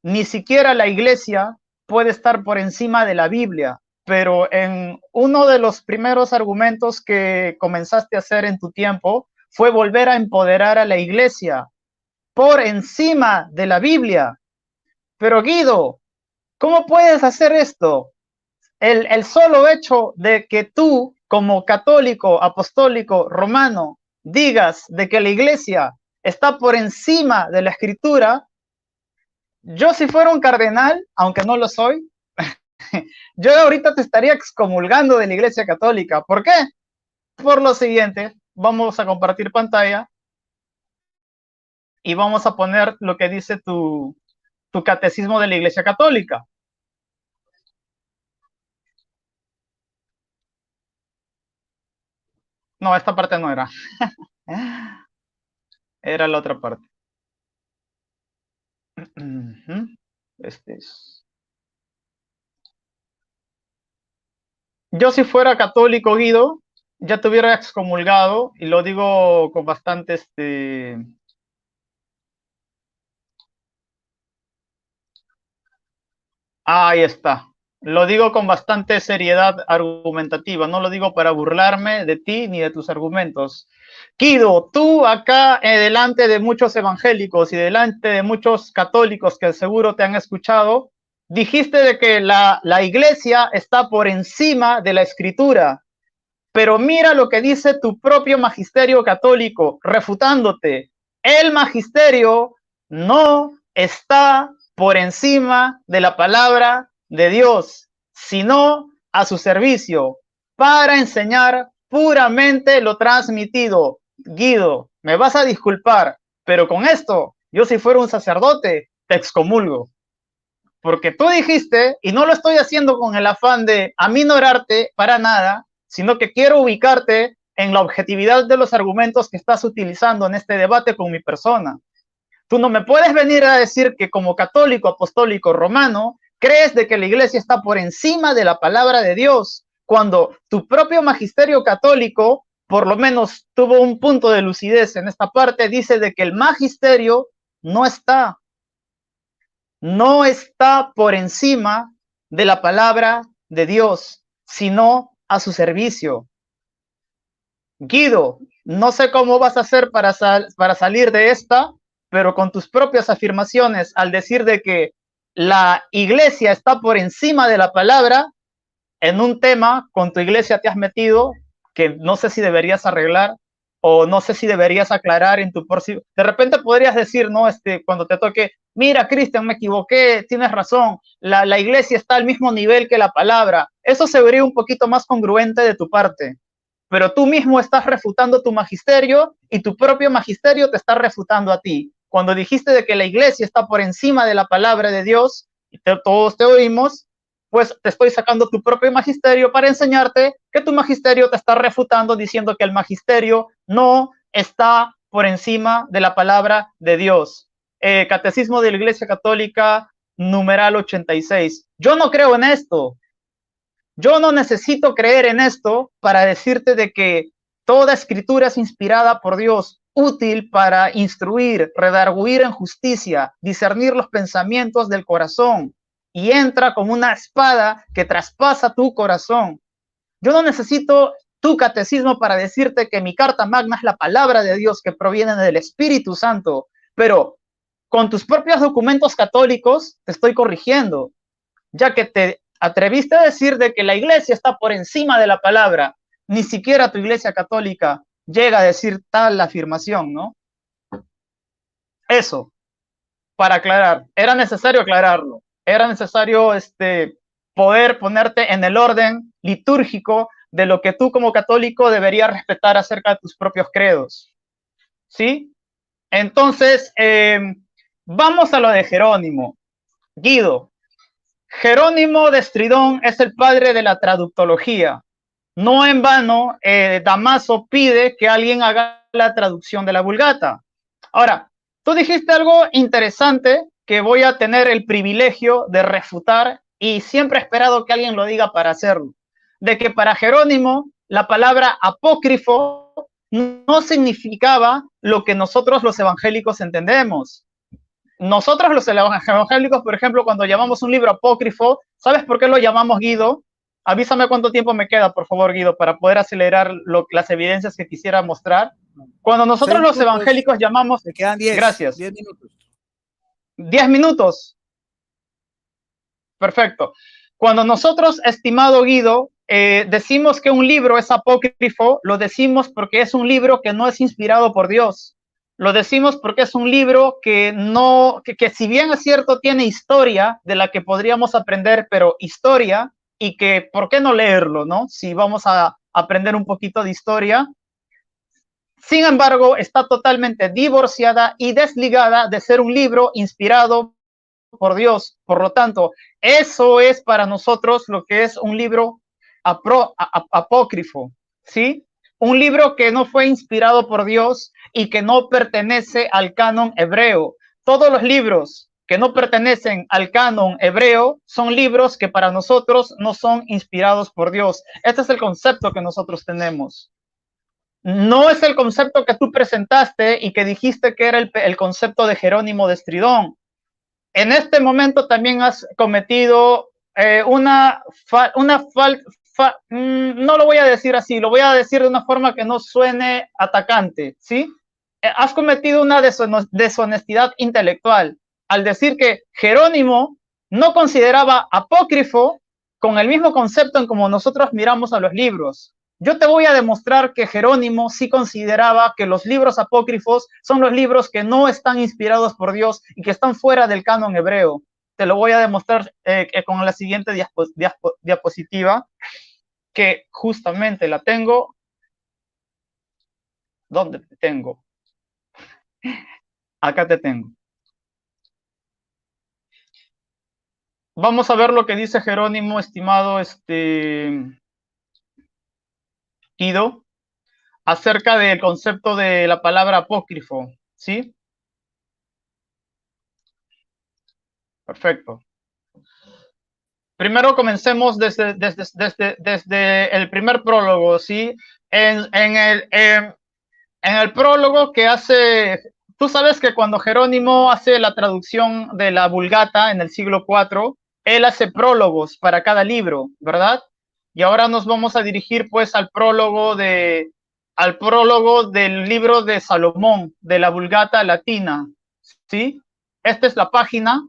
Ni siquiera la iglesia puede estar por encima de la Biblia. Pero en uno de los primeros argumentos que comenzaste a hacer en tu tiempo fue volver a empoderar a la iglesia por encima de la Biblia. Pero Guido, ¿cómo puedes hacer esto? El solo hecho de que tú, como católico, apostólico, romano, digas de que la iglesia está por encima de la escritura, yo si fuera un cardenal, aunque no lo soy, yo ahorita te estaría excomulgando de la iglesia católica. ¿Por qué? Por lo siguiente, vamos a compartir pantalla y vamos a poner lo que dice tu catecismo de la iglesia católica. No, esta parte no era. Era la otra parte. Este es. Yo si fuera católico, Guido, ya te hubiera excomulgado, y lo digo con bastante ahí está. Lo digo con bastante seriedad argumentativa, no lo digo para burlarme de ti ni de tus argumentos. Guido, tú acá delante de muchos evangélicos y delante de muchos católicos que seguro te han escuchado, dijiste de que la iglesia está por encima de la escritura. Pero mira lo que dice tu propio magisterio católico, refutándote. El magisterio no está por encima de la palabra de Dios, sino a su servicio, para enseñar puramente lo transmitido. Guido, me vas a disculpar, pero con esto, yo si fuera un sacerdote, te excomulgo. Porque tú dijiste, y no lo estoy haciendo con el afán de aminorarte para nada, sino que quiero ubicarte en la objetividad de los argumentos que estás utilizando en este debate con mi persona. Tú no me puedes venir a decir que como católico, apostólico, romano, crees de que la iglesia está por encima de la palabra de Dios, cuando tu propio magisterio católico, por lo menos tuvo un punto de lucidez en esta parte, dice de que el magisterio no está por encima de la palabra de Dios, sino a su servicio. Guido, no sé cómo vas a hacer para salir de esta, pero con tus propias afirmaciones, al decir de que la iglesia está por encima de la palabra, en un tema con tu iglesia te has metido que no sé si deberías arreglar o no sé si deberías aclarar en tu próximo. De repente podrías decir, ¿no? Cuando te toque, mira, Cristian, me equivoqué, tienes razón, la iglesia está al mismo nivel que la palabra. Eso se vería un poquito más congruente de tu parte. Pero tú mismo estás refutando tu magisterio y tu propio magisterio te está refutando a ti. Cuando dijiste de que la iglesia está por encima de la palabra de Dios, y todos te oímos, pues te estoy sacando tu propio magisterio para enseñarte que tu magisterio te está refutando diciendo que el magisterio no está por encima de la palabra de Dios. Catecismo de la Iglesia Católica, numeral 86. Yo no creo en esto. Yo no necesito creer en esto para decirte de que toda escritura es inspirada por Dios, útil para instruir, redarguir en justicia, discernir los pensamientos del corazón, y entra como una espada que traspasa tu corazón. Yo no necesito tu catecismo para decirte que mi carta magna es la palabra de Dios que proviene del Espíritu Santo, pero con tus propios documentos católicos te estoy corrigiendo, ya que te atreviste a decir de que la iglesia está por encima de la palabra. Ni siquiera tu iglesia católica llega a decir tal afirmación, ¿no? Eso, para aclarar, era necesario aclararlo. Era necesario poder ponerte en el orden litúrgico de lo que tú como católico deberías respetar acerca de tus propios credos. ¿Sí? Entonces, vamos a lo de Jerónimo. Guido, Jerónimo de Estridón es el padre de la traductología. No en vano, Damaso pide que alguien haga la traducción de la Vulgata. Ahora, tú dijiste algo interesante que voy a tener el privilegio de refutar y siempre he esperado que alguien lo diga para hacerlo. de que para Jerónimo la palabra apócrifo no significaba lo que nosotros los evangélicos entendemos. Nosotros los evangélicos, por ejemplo, cuando llamamos un libro apócrifo, ¿sabes por qué lo llamamos, Guido? Avísame cuánto tiempo me queda, por favor, Guido, para poder acelerar las evidencias que quisiera mostrar. Cuando nosotros los evangélicos llamamos... Me quedan 10. Gracias. 10 minutos. 10 minutos. Perfecto. Cuando nosotros, estimado Guido, decimos que un libro es apócrifo, lo decimos porque es un libro que no es inspirado por Dios. Lo decimos porque es un libro que si bien es cierto, tiene historia de la que podríamos aprender, pero historia, y que, ¿por qué no leerlo, no? Si vamos a aprender un poquito de historia. Sin embargo, está totalmente divorciada y desligada de ser un libro inspirado por Dios. Por lo tanto, eso es para nosotros lo que es un libro apócrifo, ¿sí? Un libro que no fue inspirado por Dios y que no pertenece al canon hebreo. Todos los libros que no pertenecen al canon hebreo son libros que para nosotros no son inspirados por Dios. Este es el concepto que nosotros tenemos. No es el concepto que tú presentaste y que dijiste que era el concepto de Jerónimo de Estridón. En este momento también has cometido no lo voy a decir así, lo voy a decir de una forma que no suene atacante, ¿sí? Has cometido una deshonestidad intelectual al decir que Jerónimo no consideraba apócrifo con el mismo concepto en como nosotros miramos a los libros. Yo te voy a demostrar que Jerónimo sí consideraba que los libros apócrifos son los libros que no están inspirados por Dios y que están fuera del canon hebreo. Te lo voy a demostrar con la siguiente diapositiva, que justamente la tengo. ¿Dónde te tengo? Acá te tengo. Vamos a ver lo que dice Jerónimo, estimado Guido, acerca del concepto de la palabra apócrifo, ¿sí? Perfecto. Primero comencemos desde el primer prólogo, ¿sí? En el prólogo que hace... Tú sabes que cuando Jerónimo hace la traducción de la Vulgata en el siglo IV, él hace prólogos para cada libro, ¿verdad? Y ahora nos vamos a dirigir pues al prólogo del libro de Salomón, de la Vulgata latina, ¿sí? Esta es la página.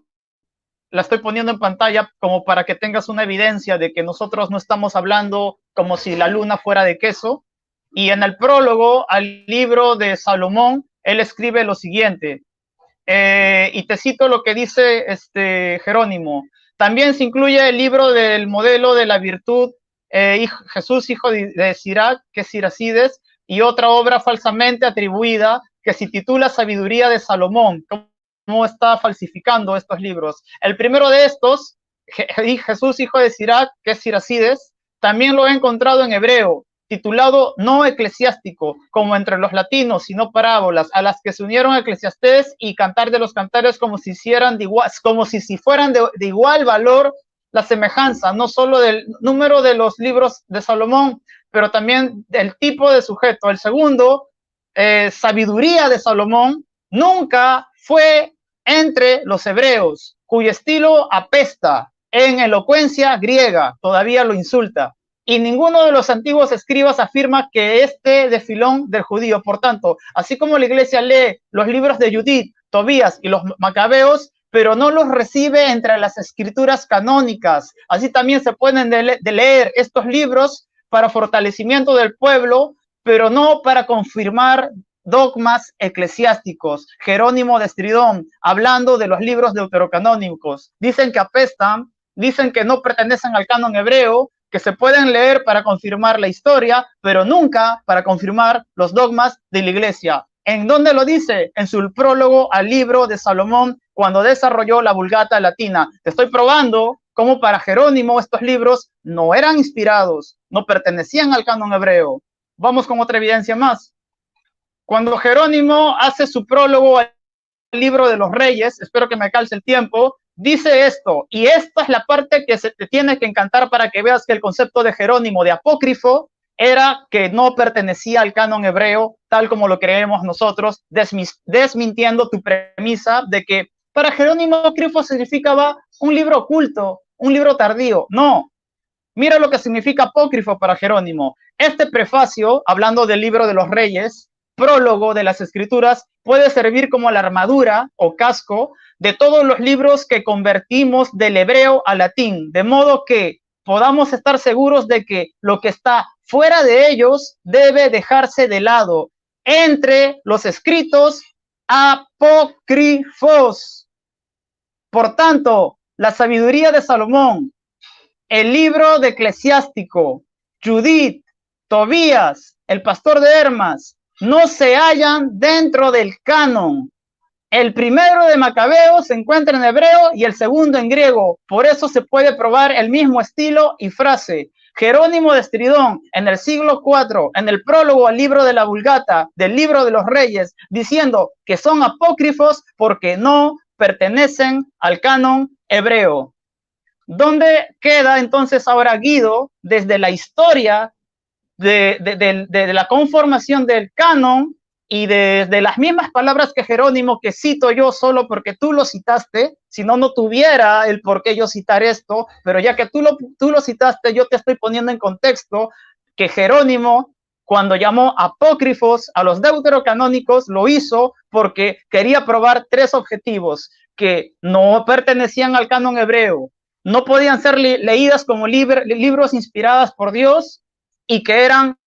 La estoy poniendo en pantalla como para que tengas una evidencia de que nosotros no estamos hablando como si la luna fuera de queso. Y en el prólogo al libro de Salomón, él escribe lo siguiente, y te cito lo que dice Jerónimo. También se incluye el libro del modelo de la virtud, Jesús, hijo de Sirac, que es Siracides, y otra obra falsamente atribuida que se titula Sabiduría de Salomón. ¿Cómo está falsificando estos libros? El primero de estos, Jesús, hijo de Sirac, que es Siracides, también lo he encontrado en hebreo, titulado no eclesiástico, como entre los latinos, sino parábolas, a las que se unieron Eclesiastés y Cantar de los Cantares como si fueran de igual valor la semejanza, no solo del número de los libros de Salomón, pero también del tipo de sujeto. El segundo, Sabiduría de Salomón, nunca fue entre los hebreos, cuyo estilo apesta en elocuencia griega, todavía lo insulta. Y ninguno de los antiguos escribas afirma que de Filón del judío. Por tanto, así como la iglesia lee los libros de Judith, Tobías y los Macabeos, pero no los recibe entre las escrituras canónicas, así también se pueden leer estos libros para fortalecimiento del pueblo, pero no para confirmar dogmas eclesiásticos. Jerónimo de Estridón, hablando de los libros deuterocanónicos, dicen que apestan, dicen que no pertenecen al canon hebreo, que se pueden leer para confirmar la historia, pero nunca para confirmar los dogmas de la iglesia. ¿En dónde lo dice? En su prólogo al libro de Salomón, cuando desarrolló la Vulgata latina. Te estoy probando cómo para Jerónimo estos libros no eran inspirados, no pertenecían al canon hebreo. Vamos con otra evidencia más. Cuando Jerónimo hace su prólogo al libro de los Reyes, espero que me calce el tiempo, dice esto, y esta es la parte que se te tiene que encantar para que veas que el concepto de Jerónimo de apócrifo era que no pertenecía al canon hebreo, tal como lo creemos nosotros, desmintiendo tu premisa de que para Jerónimo apócrifo significaba un libro oculto, un libro tardío. No, mira lo que significa apócrifo para Jerónimo. Este prefacio, hablando del libro de los reyes, prólogo de las escrituras, puede servir como la armadura o casco de todos los libros que convertimos del hebreo al latín, de modo que podamos estar seguros de que lo que está fuera de ellos debe dejarse de lado entre los escritos apócrifos. Por tanto, la sabiduría de Salomón, el libro de Eclesiástico, Judith, Tobías, el pastor de Hermas, no se hallan dentro del canon. El primero de Macabeo se encuentra en hebreo y el segundo en griego. Por eso se puede probar el mismo estilo y frase. Jerónimo de Estridón, en el siglo IV, en el prólogo al libro de la Vulgata, del libro de los Reyes, diciendo que son apócrifos porque no pertenecen al canon hebreo. ¿Dónde queda entonces ahora Guido desde la historia de la conformación del canon y de las mismas palabras que Jerónimo, que cito yo solo porque tú lo citaste, si no, no tuviera el por qué yo citar esto, pero ya que tú lo citaste, yo te estoy poniendo en contexto que Jerónimo, cuando llamó apócrifos a los deuterocanónicos, lo hizo porque quería probar tres objetivos: que no pertenecían al canon hebreo, no podían ser leídas como libros inspirados por Dios y que eran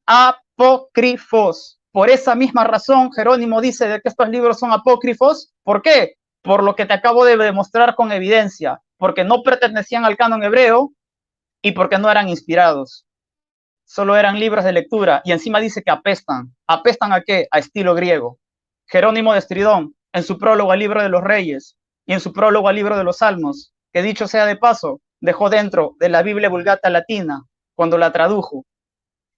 apócrifos. Por esa misma razón, Jerónimo dice de que estos libros son apócrifos. ¿Por qué? Por lo que te acabo de demostrar con evidencia, porque no pertenecían al canon hebreo y porque no eran inspirados. Solo eran libros de lectura, y encima dice que apestan. ¿Apestan a qué? A estilo griego. Jerónimo de Estridón, en su prólogo al libro de los Reyes y en su prólogo al libro de los Salmos, que dicho sea de paso, dejó dentro de la Biblia Vulgata latina cuando la tradujo.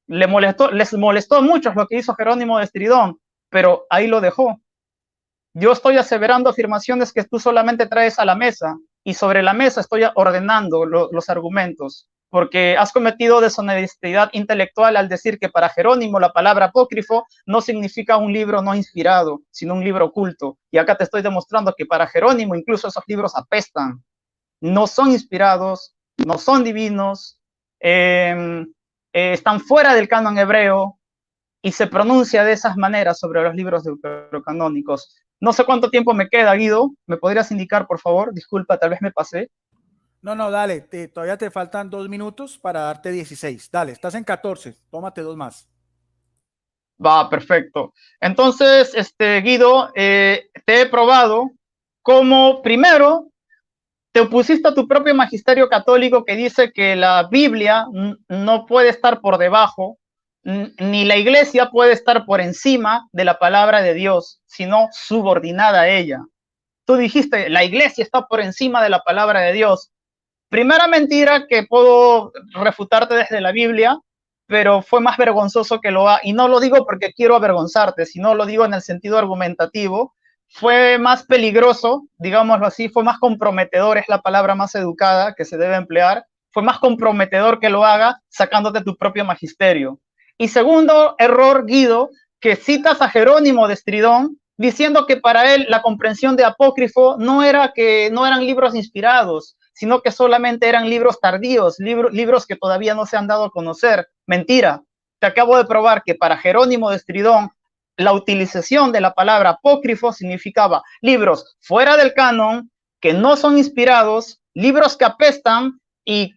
Les molestó mucho lo que hizo Jerónimo de Estridón, pero ahí lo dejó. Yo estoy aseverando afirmaciones que tú solamente traes a la mesa, y sobre la mesa estoy ordenando los argumentos, porque has cometido deshonestidad intelectual al decir que para Jerónimo la palabra apócrifo no significa un libro no inspirado, sino un libro oculto. Y acá te estoy demostrando que para Jerónimo incluso esos libros apestan, no son inspirados, no son divinos, están fuera del canon hebreo, y se pronuncia de esas maneras sobre los libros deuterocanónicos. No sé cuánto tiempo me queda, Guido. ¿Me podrías indicar, por favor? Disculpa, tal vez me pasé. No, dale. Todavía te faltan 2 minutos para darte 16. Dale, estás en 14. Tómate 2 más. Va, perfecto. Entonces, Guido, te he probado cómo primero te opusiste a tu propio magisterio católico que dice que la Biblia no puede estar por debajo, ni la iglesia puede estar por encima de la palabra de Dios, sino subordinada a ella. Tú dijiste, la iglesia está por encima de la palabra de Dios. Primera mentira que puedo refutarte desde la Biblia, pero fue más vergonzoso que lo ha, y no lo digo porque quiero avergonzarte, sino lo digo en el sentido argumentativo. Fue más peligroso, digámoslo así, fue más comprometedor, es la palabra más educada que se debe emplear, fue más comprometedor que lo haga sacándote tu propio magisterio. Y segundo error, Guido, que citas a Jerónimo de Estridón diciendo que para él la comprensión de apócrifo no era que no eran libros inspirados, sino que solamente eran libros tardíos, libros que todavía no se han dado a conocer. Mentira. Te acabo de probar que para Jerónimo de Estridón la utilización de la palabra apócrifo significaba libros fuera del canon, que no son inspirados, libros que apestan y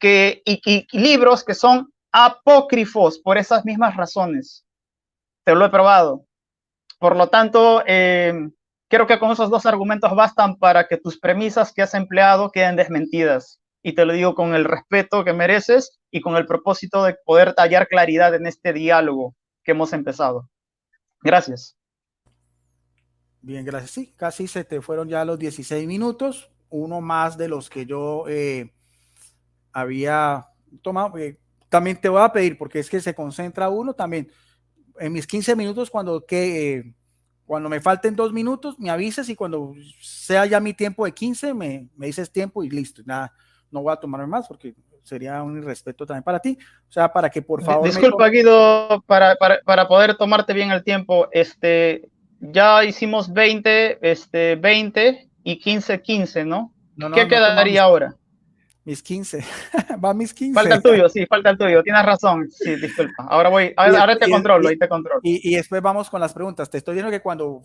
libros que son apócrifos por esas mismas razones. Te lo he probado. Por lo tanto, creo que con esos dos argumentos bastan para que tus premisas que has empleado queden desmentidas. Y te lo digo con el respeto que mereces y con el propósito de poder tallar claridad en este diálogo que hemos empezado. Gracias. Bien, gracias. Sí, casi se te fueron ya los 16 minutos, uno más de los que yo había tomado. También te voy a pedir, porque es que se concentra uno también. En mis 15 minutos, cuando Cuando me falten 2 minutos, me avisas y cuando sea ya mi tiempo de 15, me dices tiempo y listo. Nada, no voy a tomarme más porque sería un irrespeto también para ti. O sea, para que por favor Disculpa, Guido, para poder tomarte bien el tiempo, ya hicimos 20, 20 y 15, 15, ¿no? No, ¿Qué no tomamos quedaría ahora? mis 15. Va mis 15. Falta el tuyo, sí, falta el tuyo. Tienes razón. Sí, disculpa. Ahora ahora te controlo, ahí te controlo. Y después vamos con las preguntas. Te estoy diciendo que cuando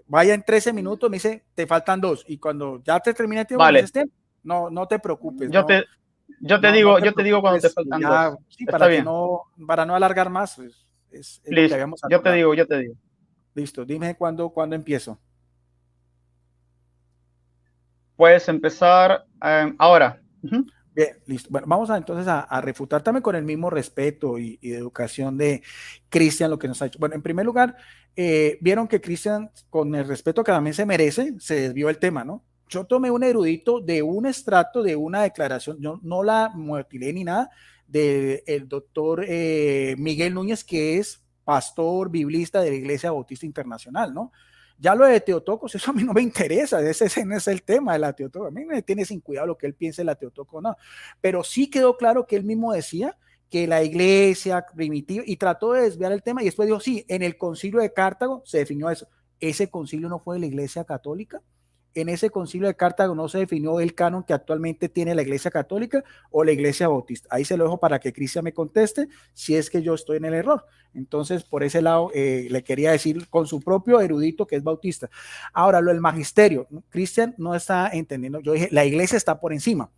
vaya en 13 minutos me dice, te faltan 2. Y cuando ya te termine el tiempo, vale. me dices, no te preocupes. Yo te digo cuando te faltan ya, 2. sí, Está bien. Para no alargar más, es lo Listo. que habíamos acordado. Yo te digo. Listo, dime cuándo empiezo. Puedes empezar ahora. Bien, listo. Bueno, vamos entonces a refutar también con el mismo respeto y de educación de Cristian lo que nos ha hecho. Bueno, en primer lugar, vieron que Cristian, con el respeto que también se merece, se desvió el tema, ¿no? Yo tomé un erudito de un extracto de una declaración, yo no la mutilé ni nada, del doctor Miguel Núñez, que es pastor biblista de la Iglesia Bautista Internacional, ¿no? Ya lo de Teotocos, eso a mí no me interesa, ese no es el tema de la Teotocos, a mí me tiene sin cuidado lo que él piense de la Teotocos, no, pero sí quedó claro que él mismo decía que la iglesia primitiva, y trató de desviar el tema, y después dijo, sí, en el concilio de Cartago se definió eso, ese concilio no fue de la iglesia católica, en ese concilio de Cartago no se definió el canon que actualmente tiene la iglesia católica o la iglesia bautista. Ahí se lo dejo para que Cristian me conteste si es que yo estoy en el error. Entonces, por ese lado, le quería decir con su propio erudito que es bautista. Ahora, lo del magisterio, Cristian no está entendiendo. Yo dije, la iglesia está por encima.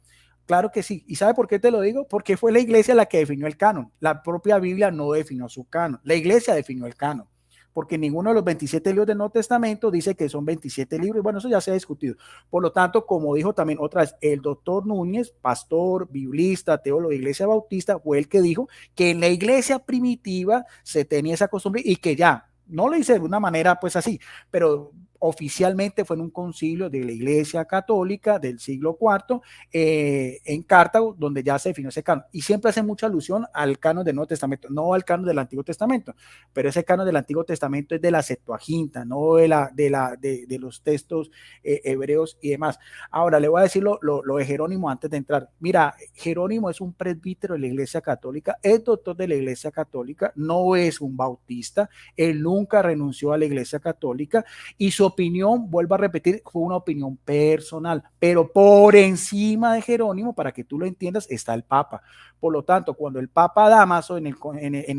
Claro que sí. ¿Y sabe por qué te lo digo? Porque fue la iglesia la que definió el canon. La propia Biblia no definió su canon. La iglesia definió el canon. Porque ninguno de los 27 libros del Nuevo Testamento dice que son 27 libros. Bueno, eso ya se ha discutido. Por lo tanto, como dijo también otra vez el doctor Núñez, pastor, biblista, teólogo de Iglesia Bautista, fue el que dijo que en la iglesia primitiva se tenía esa costumbre y que ya, no lo hice de una manera pues así, pero oficialmente fue en un concilio de la Iglesia Católica del siglo IV en Cartago, donde ya se definió ese canon. Y siempre hace mucha alusión al canon del Nuevo Testamento, no al canon del Antiguo Testamento, pero ese canon del Antiguo Testamento es de la Septuaginta, no de los textos hebreos y demás. Ahora, le voy a decir lo de Jerónimo antes de entrar. Mira, Jerónimo es un presbítero de la Iglesia Católica, es doctor de la Iglesia Católica, no es un bautista, él nunca renunció a la Iglesia Católica y su opinión, vuelvo a repetir, fue una opinión personal, pero por encima de Jerónimo, para que tú lo entiendas, está el Papa. Por lo tanto, cuando el Papa Dámaso en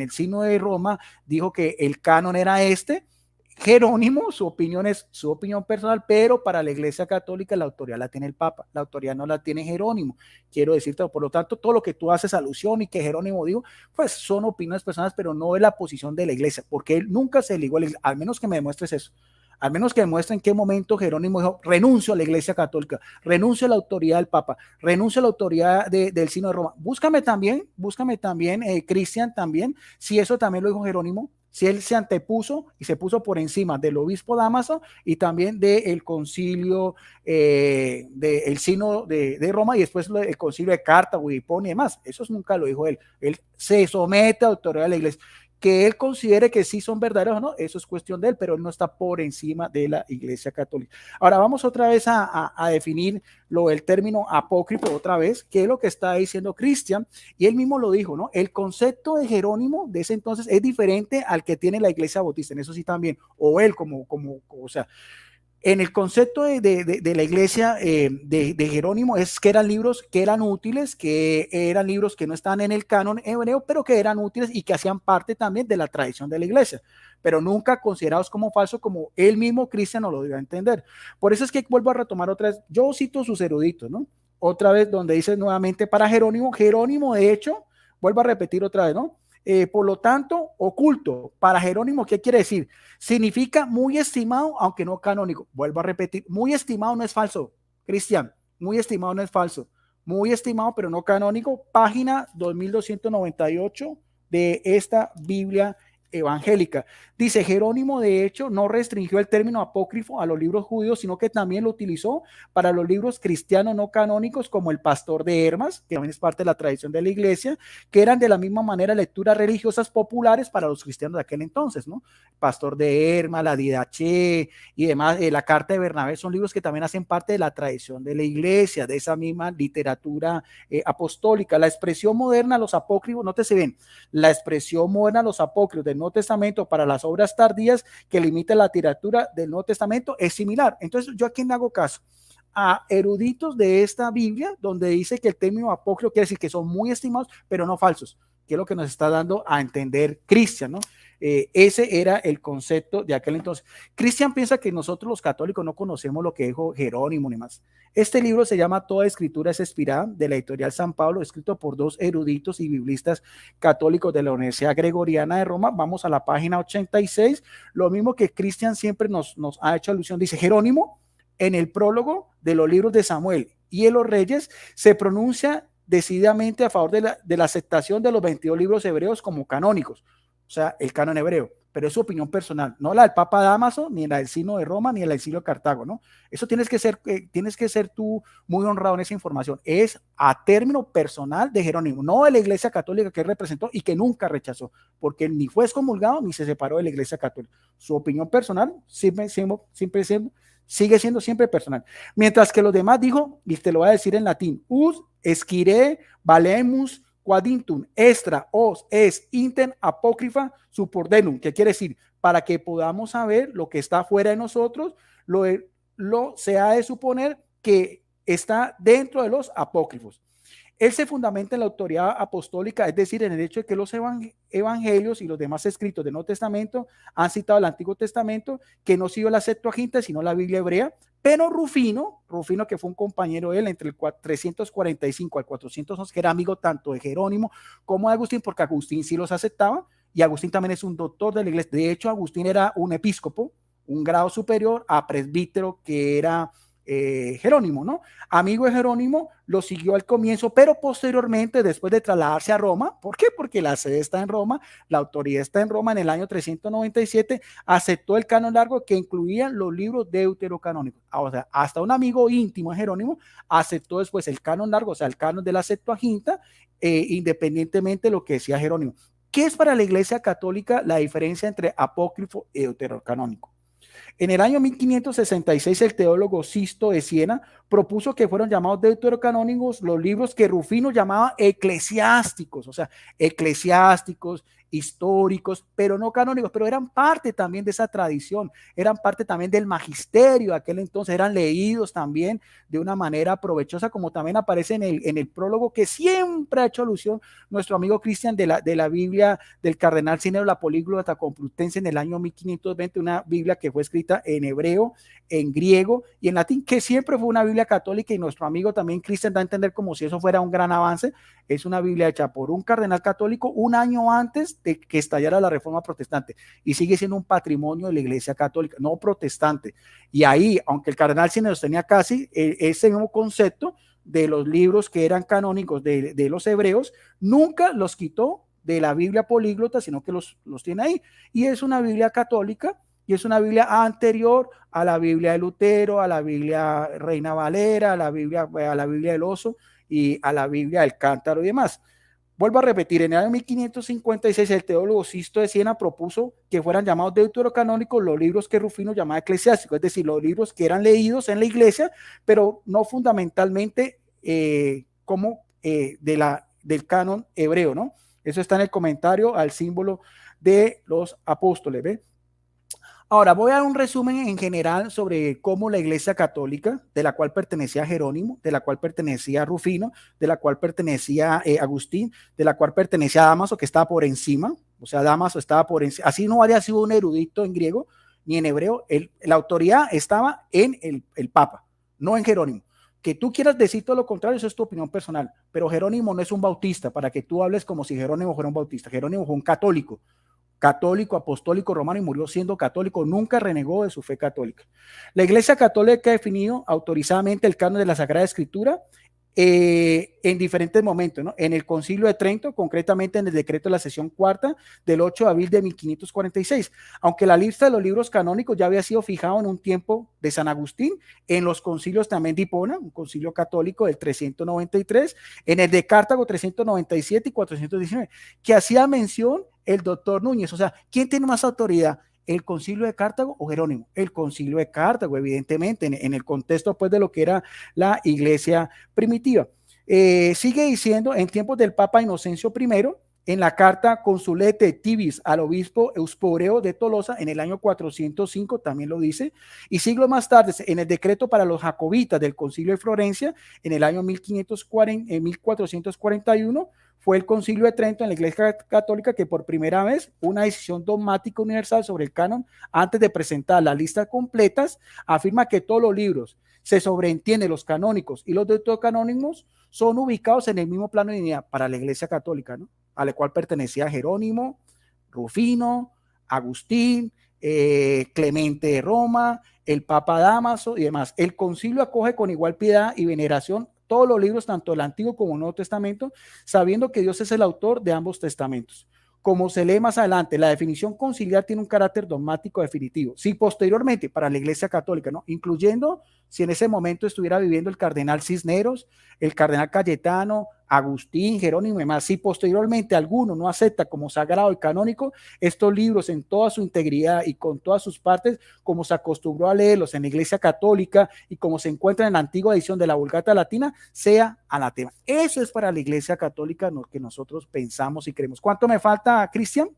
el Sínodo de Roma dijo que el canon era Jerónimo, su opinión es su opinión personal, pero para la Iglesia Católica la autoridad la tiene el Papa, la autoridad no la tiene Jerónimo. Quiero decirte, por lo tanto, todo lo que tú haces alusión y que Jerónimo dijo, pues son opiniones personales, pero no es la posición de la Iglesia, porque él nunca se ligó a la Iglesia, al menos que me demuestres eso. Al menos que demuestre en qué momento Jerónimo dijo, renuncio a la Iglesia Católica, renuncio a la autoridad del Papa, renuncio a la autoridad del Sínodo de Roma. Búscame también, Cristian también, si eso también lo dijo Jerónimo, si él se antepuso y se puso por encima del obispo Dámaso y también del concilio del Sínodo de Roma y después el concilio de Cartago, Hiponia y demás. Eso nunca lo dijo él. Él se somete a la autoridad de la Iglesia. Que él considere que sí son verdaderos o no, eso es cuestión de él, pero él no está por encima de la Iglesia Católica. Ahora vamos otra vez a definir el término apócrifo otra vez, que es lo que está diciendo Cristian, y él mismo lo dijo, ¿no? El concepto de Jerónimo de ese entonces es diferente al que tiene la Iglesia Bautista, en eso sí también, o él o sea, en el concepto de la iglesia de Jerónimo es que eran libros que eran útiles, que eran libros que no estaban en el canon hebreo, pero que eran útiles y que hacían parte también de la tradición de la iglesia, pero nunca considerados como falsos, como él mismo Cristian no lo dio a entender. Por eso es que vuelvo a retomar otra vez, yo cito sus eruditos, ¿no? Otra vez donde dice nuevamente para Jerónimo, de hecho, vuelvo a repetir otra vez, ¿no? Por lo tanto, oculto. Para Jerónimo, ¿qué quiere decir? Significa muy estimado, aunque no canónico. Vuelvo a repetir, muy estimado no es falso, Cristian, muy estimado no es falso. Muy estimado, pero no canónico. Página 2298 de esta Biblia evangélica. Dice, Jerónimo de hecho no restringió el término apócrifo a los libros judíos, sino que también lo utilizó para los libros cristianos no canónicos como el Pastor de Hermas, que también es parte de la tradición de la iglesia, que eran de la misma manera lecturas religiosas populares para los cristianos de aquel entonces, ¿no? Pastor de Hermas, la Didache y demás, la Carta de Bernabé son libros que también hacen parte de la tradición de la iglesia, de esa misma literatura apostólica. La expresión moderna, los apócrifos, no te se ven, la expresión moderna, los apócrifos del Nuevo Testamento para las obras tardías que limita la literatura del Nuevo Testamento es similar. Entonces, ¿yo a quién le hago caso? A eruditos de esta Biblia, donde dice que el término apócrifo quiere decir que son muy estimados, pero no falsos, que es lo que nos está dando a entender Cristian, ¿no? Ese era el concepto de aquel entonces. Cristian piensa que nosotros los católicos no conocemos lo que dijo Jerónimo ni más. Este libro se llama Toda Escritura es Inspirada, de la editorial San Pablo, escrito por dos eruditos y biblistas católicos de la Universidad Gregoriana de Roma. Vamos a la página 86. Lo mismo que Cristian siempre nos ha hecho alusión. Dice Jerónimo, en el prólogo de los libros de Samuel y de los Reyes, se pronuncia decididamente a favor de la aceptación de los 22 libros hebreos como canónicos, o sea, el canon hebreo, pero es su opinión personal, no la del Papa Dámaso, ni la del Sino de Roma, ni la del Sino de Cartago, ¿no? Eso tienes que ser tú muy honrado en esa información. Es a término personal de Jerónimo, no de la Iglesia Católica que él representó y que nunca rechazó, porque él ni fue excomulgado ni se separó de la Iglesia Católica. Su opinión personal sigue siendo siempre personal. Mientras que los demás dijo, y te lo voy a decir en latín, us esquire valemus quadintum extra os es inter apócrifa suppordenum, que quiere decir, para que podamos saber lo que está fuera de nosotros, lo se ha de suponer que está dentro de los apócrifos. Él se fundamenta en la autoridad apostólica, es decir, en el hecho de que los evangelios y los demás escritos del Nuevo Testamento han citado el Antiguo Testamento, que no siguió la Septuaginta, sino la Biblia hebrea. Pero Rufino, que fue un compañero de él entre el 345 al 411, que era amigo tanto de Jerónimo como de Agustín, porque Agustín sí los aceptaba, y Agustín también es un doctor de la iglesia. De hecho, Agustín era un episcopo, un grado superior a presbítero, que era Jerónimo, ¿no? Amigo de Jerónimo, lo siguió al comienzo, pero posteriormente, después de trasladarse a Roma, ¿por qué? Porque la sede está en Roma, la autoridad está en Roma, en el año 397, aceptó el canon largo que incluía los libros deuterocanónicos. O sea, hasta un amigo íntimo de Jerónimo aceptó después el canon largo, o sea, el canon de la Septuaginta, independientemente de lo que decía Jerónimo. ¿Qué es para la Iglesia Católica la diferencia entre apócrifo y deuterocanónico? En el año 1566, el teólogo Sisto de Siena propuso que fueron llamados deuterocanónicos los libros que Rufino llamaba eclesiásticos, o sea, eclesiásticos, históricos, pero no canónicos, pero eran parte también de esa tradición, eran parte también del magisterio de aquel entonces, eran leídos también de una manera provechosa, como también aparece en el prólogo que siempre ha hecho alusión nuestro amigo Cristian de la Biblia del cardenal Cinero, la Políglota Complutense, en el año 1520, una Biblia que fue escrita en hebreo, en griego y en latín, que siempre fue una Biblia católica, y nuestro amigo también Cristian da a entender como si eso fuera un gran avance. Es una Biblia hecha por un cardenal católico un año antes de que estallara la Reforma Protestante, y sigue siendo un patrimonio de la Iglesia Católica, no protestante. Y ahí, aunque el cardenal Cisneros tenía casi ese mismo concepto de los libros que eran canónicos de los hebreos, nunca los quitó de la Biblia políglota, sino que los tiene ahí. Y es una Biblia católica, y es una Biblia anterior a la Biblia de Lutero, a la Biblia Reina Valera, a la Biblia del Oso y a la Biblia del Cántaro y demás. Vuelvo a repetir, en el año 1556 el teólogo Sisto de Siena propuso que fueran llamados deuterocanónicos los libros que Rufino llamaba eclesiásticos, es decir, los libros que eran leídos en la iglesia, pero no fundamentalmente del canon hebreo, ¿no? Eso está en el comentario al símbolo de los apóstoles, ¿ve? Ahora voy a dar un resumen en general sobre cómo la Iglesia Católica, de la cual pertenecía Jerónimo, de la cual pertenecía Rufino, de la cual pertenecía Agustín, de la cual pertenecía Dámaso, que estaba por encima, o sea, Dámaso estaba por encima, así no había sido un erudito en griego ni en hebreo, la autoridad estaba en el Papa, no en Jerónimo. Que tú quieras decir todo lo contrario, eso es tu opinión personal, pero Jerónimo no es un bautista, para que tú hables como si Jerónimo fuera un bautista. Jerónimo fue un católico, apostólico romano, y murió siendo católico, nunca renegó de su fe católica. La Iglesia Católica ha definido autorizadamente el canon de la Sagrada Escritura en diferentes momentos, ¿no? En el Concilio de Trento, concretamente en el decreto de la sesión cuarta del 8 de abril de 1546, aunque la lista de los libros canónicos ya había sido fijado en un tiempo de San Agustín, en los concilios también de Hipona, un concilio católico del 393, en el de Cartago 397 y 419, que hacía mención el doctor Núñez. O sea, ¿quién tiene más autoridad? ¿El concilio de Cartago o Jerónimo? El concilio de Cartago, evidentemente, en el contexto pues de lo que era la iglesia primitiva. Sigue diciendo, en tiempos del Papa Inocencio I, en la carta Consulete Tibis al obispo Eusporeo de Tolosa, en el año 405, también lo dice, y siglos más tarde, en el decreto para los jacobitas del concilio de Florencia, en el año 1441, fue el Concilio de Trento en la Iglesia Católica que por primera vez una decisión dogmática universal sobre el canon, antes de presentar las listas completas, afirma que todos los libros, se sobreentiende los canónicos y los deuterocanónicos, son ubicados en el mismo plano de dignidad para la Iglesia Católica, ¿no? A la cual pertenecía Jerónimo, Rufino, Agustín, Clemente de Roma, el Papa Dámaso y demás. El concilio acoge con igual piedad y veneración todos los libros, tanto el Antiguo como el Nuevo Testamento, sabiendo que Dios es el autor de ambos testamentos. Como se lee más adelante, la definición conciliar tiene un carácter dogmático definitivo. Si posteriormente para la Iglesia Católica, ¿no? Incluyendo si en ese momento estuviera viviendo el cardenal Cisneros, el cardenal Cayetano, Agustín, Jerónimo y demás, si posteriormente alguno no acepta como sagrado y canónico estos libros en toda su integridad y con todas sus partes, como se acostumbró a leerlos en la Iglesia Católica y como se encuentra en la antigua edición de la Vulgata Latina, sea anatema. Eso es para la Iglesia Católica lo que nosotros pensamos y creemos. ¿Cuánto me falta, Cristian?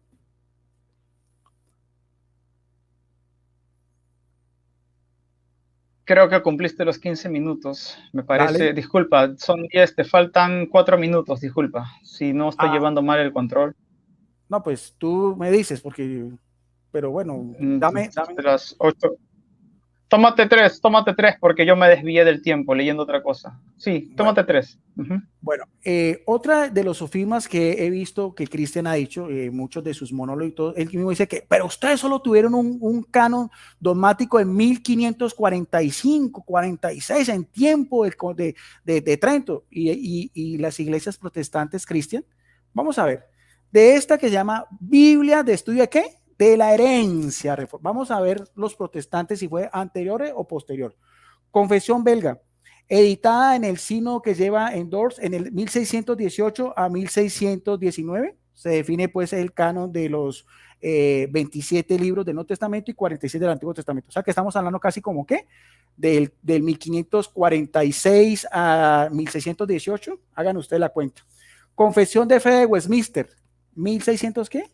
Creo que cumpliste los 15 minutos, me parece. Dale. Disculpa, son 10, te faltan 4 minutos, disculpa, si no estoy llevando mal el control. No, pues tú me dices, porque, pero bueno, dame. De las 8. Tómate 3, porque yo me desvié del tiempo leyendo otra cosa. Sí, tómate 3. Bueno, otra de los sofismas que he visto que Cristian ha dicho, muchos de sus monólogos y todo, él mismo dice que, pero ustedes solo tuvieron un canon dogmático en 1545, 46, en tiempo de Trento, y las iglesias protestantes, Cristian. Vamos a ver, de esta que se llama Biblia de Estudio de ¿qué? De la herencia. Vamos a ver los protestantes si fue anterior o posterior. Confesión belga, editada en el sínodo que lleva en Dors en el 1618 a 1619. Se define pues el canon de los 27 libros del Nuevo Testamento y 47 del Antiguo Testamento. O sea que estamos hablando casi como que del 1546 a 1618. Hagan ustedes la cuenta. Confesión de fe de Westminster, 1600 ¿qué?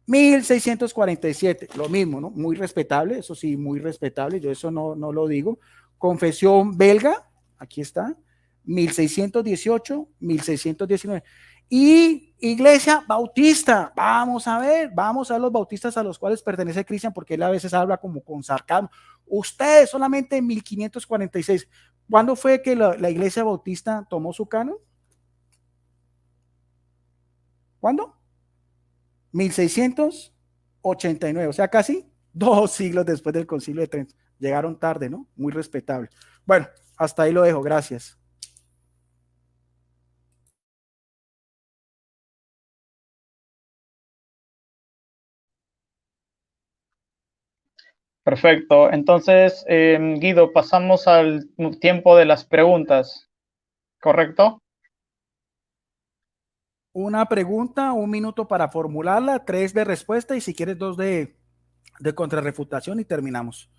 1647, lo mismo, ¿no? Muy respetable, eso sí, muy respetable, yo eso no lo digo. Confesión belga, aquí está, 1618, 1619. Y Iglesia Bautista, vamos a ver los bautistas a los cuales pertenece Cristian, porque él a veces habla como con sarcasmo. Ustedes solamente en 1546. ¿Cuándo fue que la Iglesia Bautista tomó su canon? ¿Cuándo? 1689, o sea, casi 2 siglos después del Concilio de Trento. Llegaron tarde, ¿no? Muy respetable. Bueno, hasta ahí lo dejo. Gracias. Perfecto. Entonces, Guido, pasamos al tiempo de las preguntas, ¿correcto? Una pregunta, 1 minuto para formularla, 3 de respuesta y si quieres 2 de contrarrefutación y terminamos.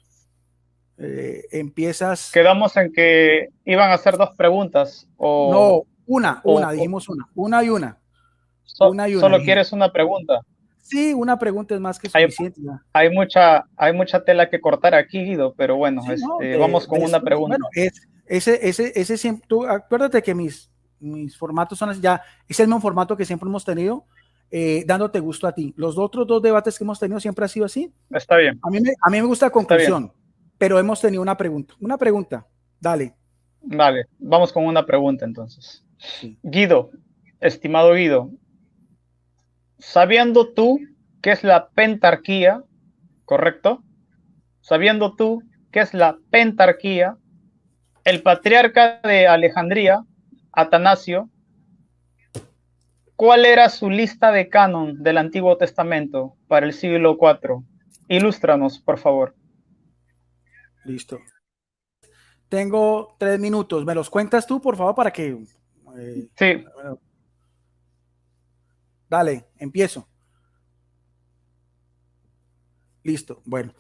Empiezas. Quedamos en que iban a hacer 2 preguntas. No, una, dijimos una y una. Solo quieres una pregunta. Sí, una pregunta es más que suficiente. Hay mucha tela que cortar aquí, Guido, pero bueno, sí, vamos con una pregunta. Bueno, ese siempre, tú acuérdate que mis formatos son ya, es el mismo formato que siempre hemos tenido, dándote gusto a ti. Los otros 2 debates que hemos tenido siempre ha sido así. Está bien. A mí me gusta la conclusión, pero hemos tenido una pregunta. Una pregunta, dale. Vale, vamos con una pregunta entonces. Sí. Guido, estimado Guido, sabiendo tú qué es la pentarquía, ¿correcto? Sabiendo tú qué es la pentarquía, el patriarca de Alejandría Atanasio, ¿cuál era su lista de canon del Antiguo Testamento para el siglo IV? Ilústranos, por favor. Listo. Tengo 3 minutos. ¿Me los cuentas tú, por favor, para que... Sí. Dale, empiezo. Listo, bueno,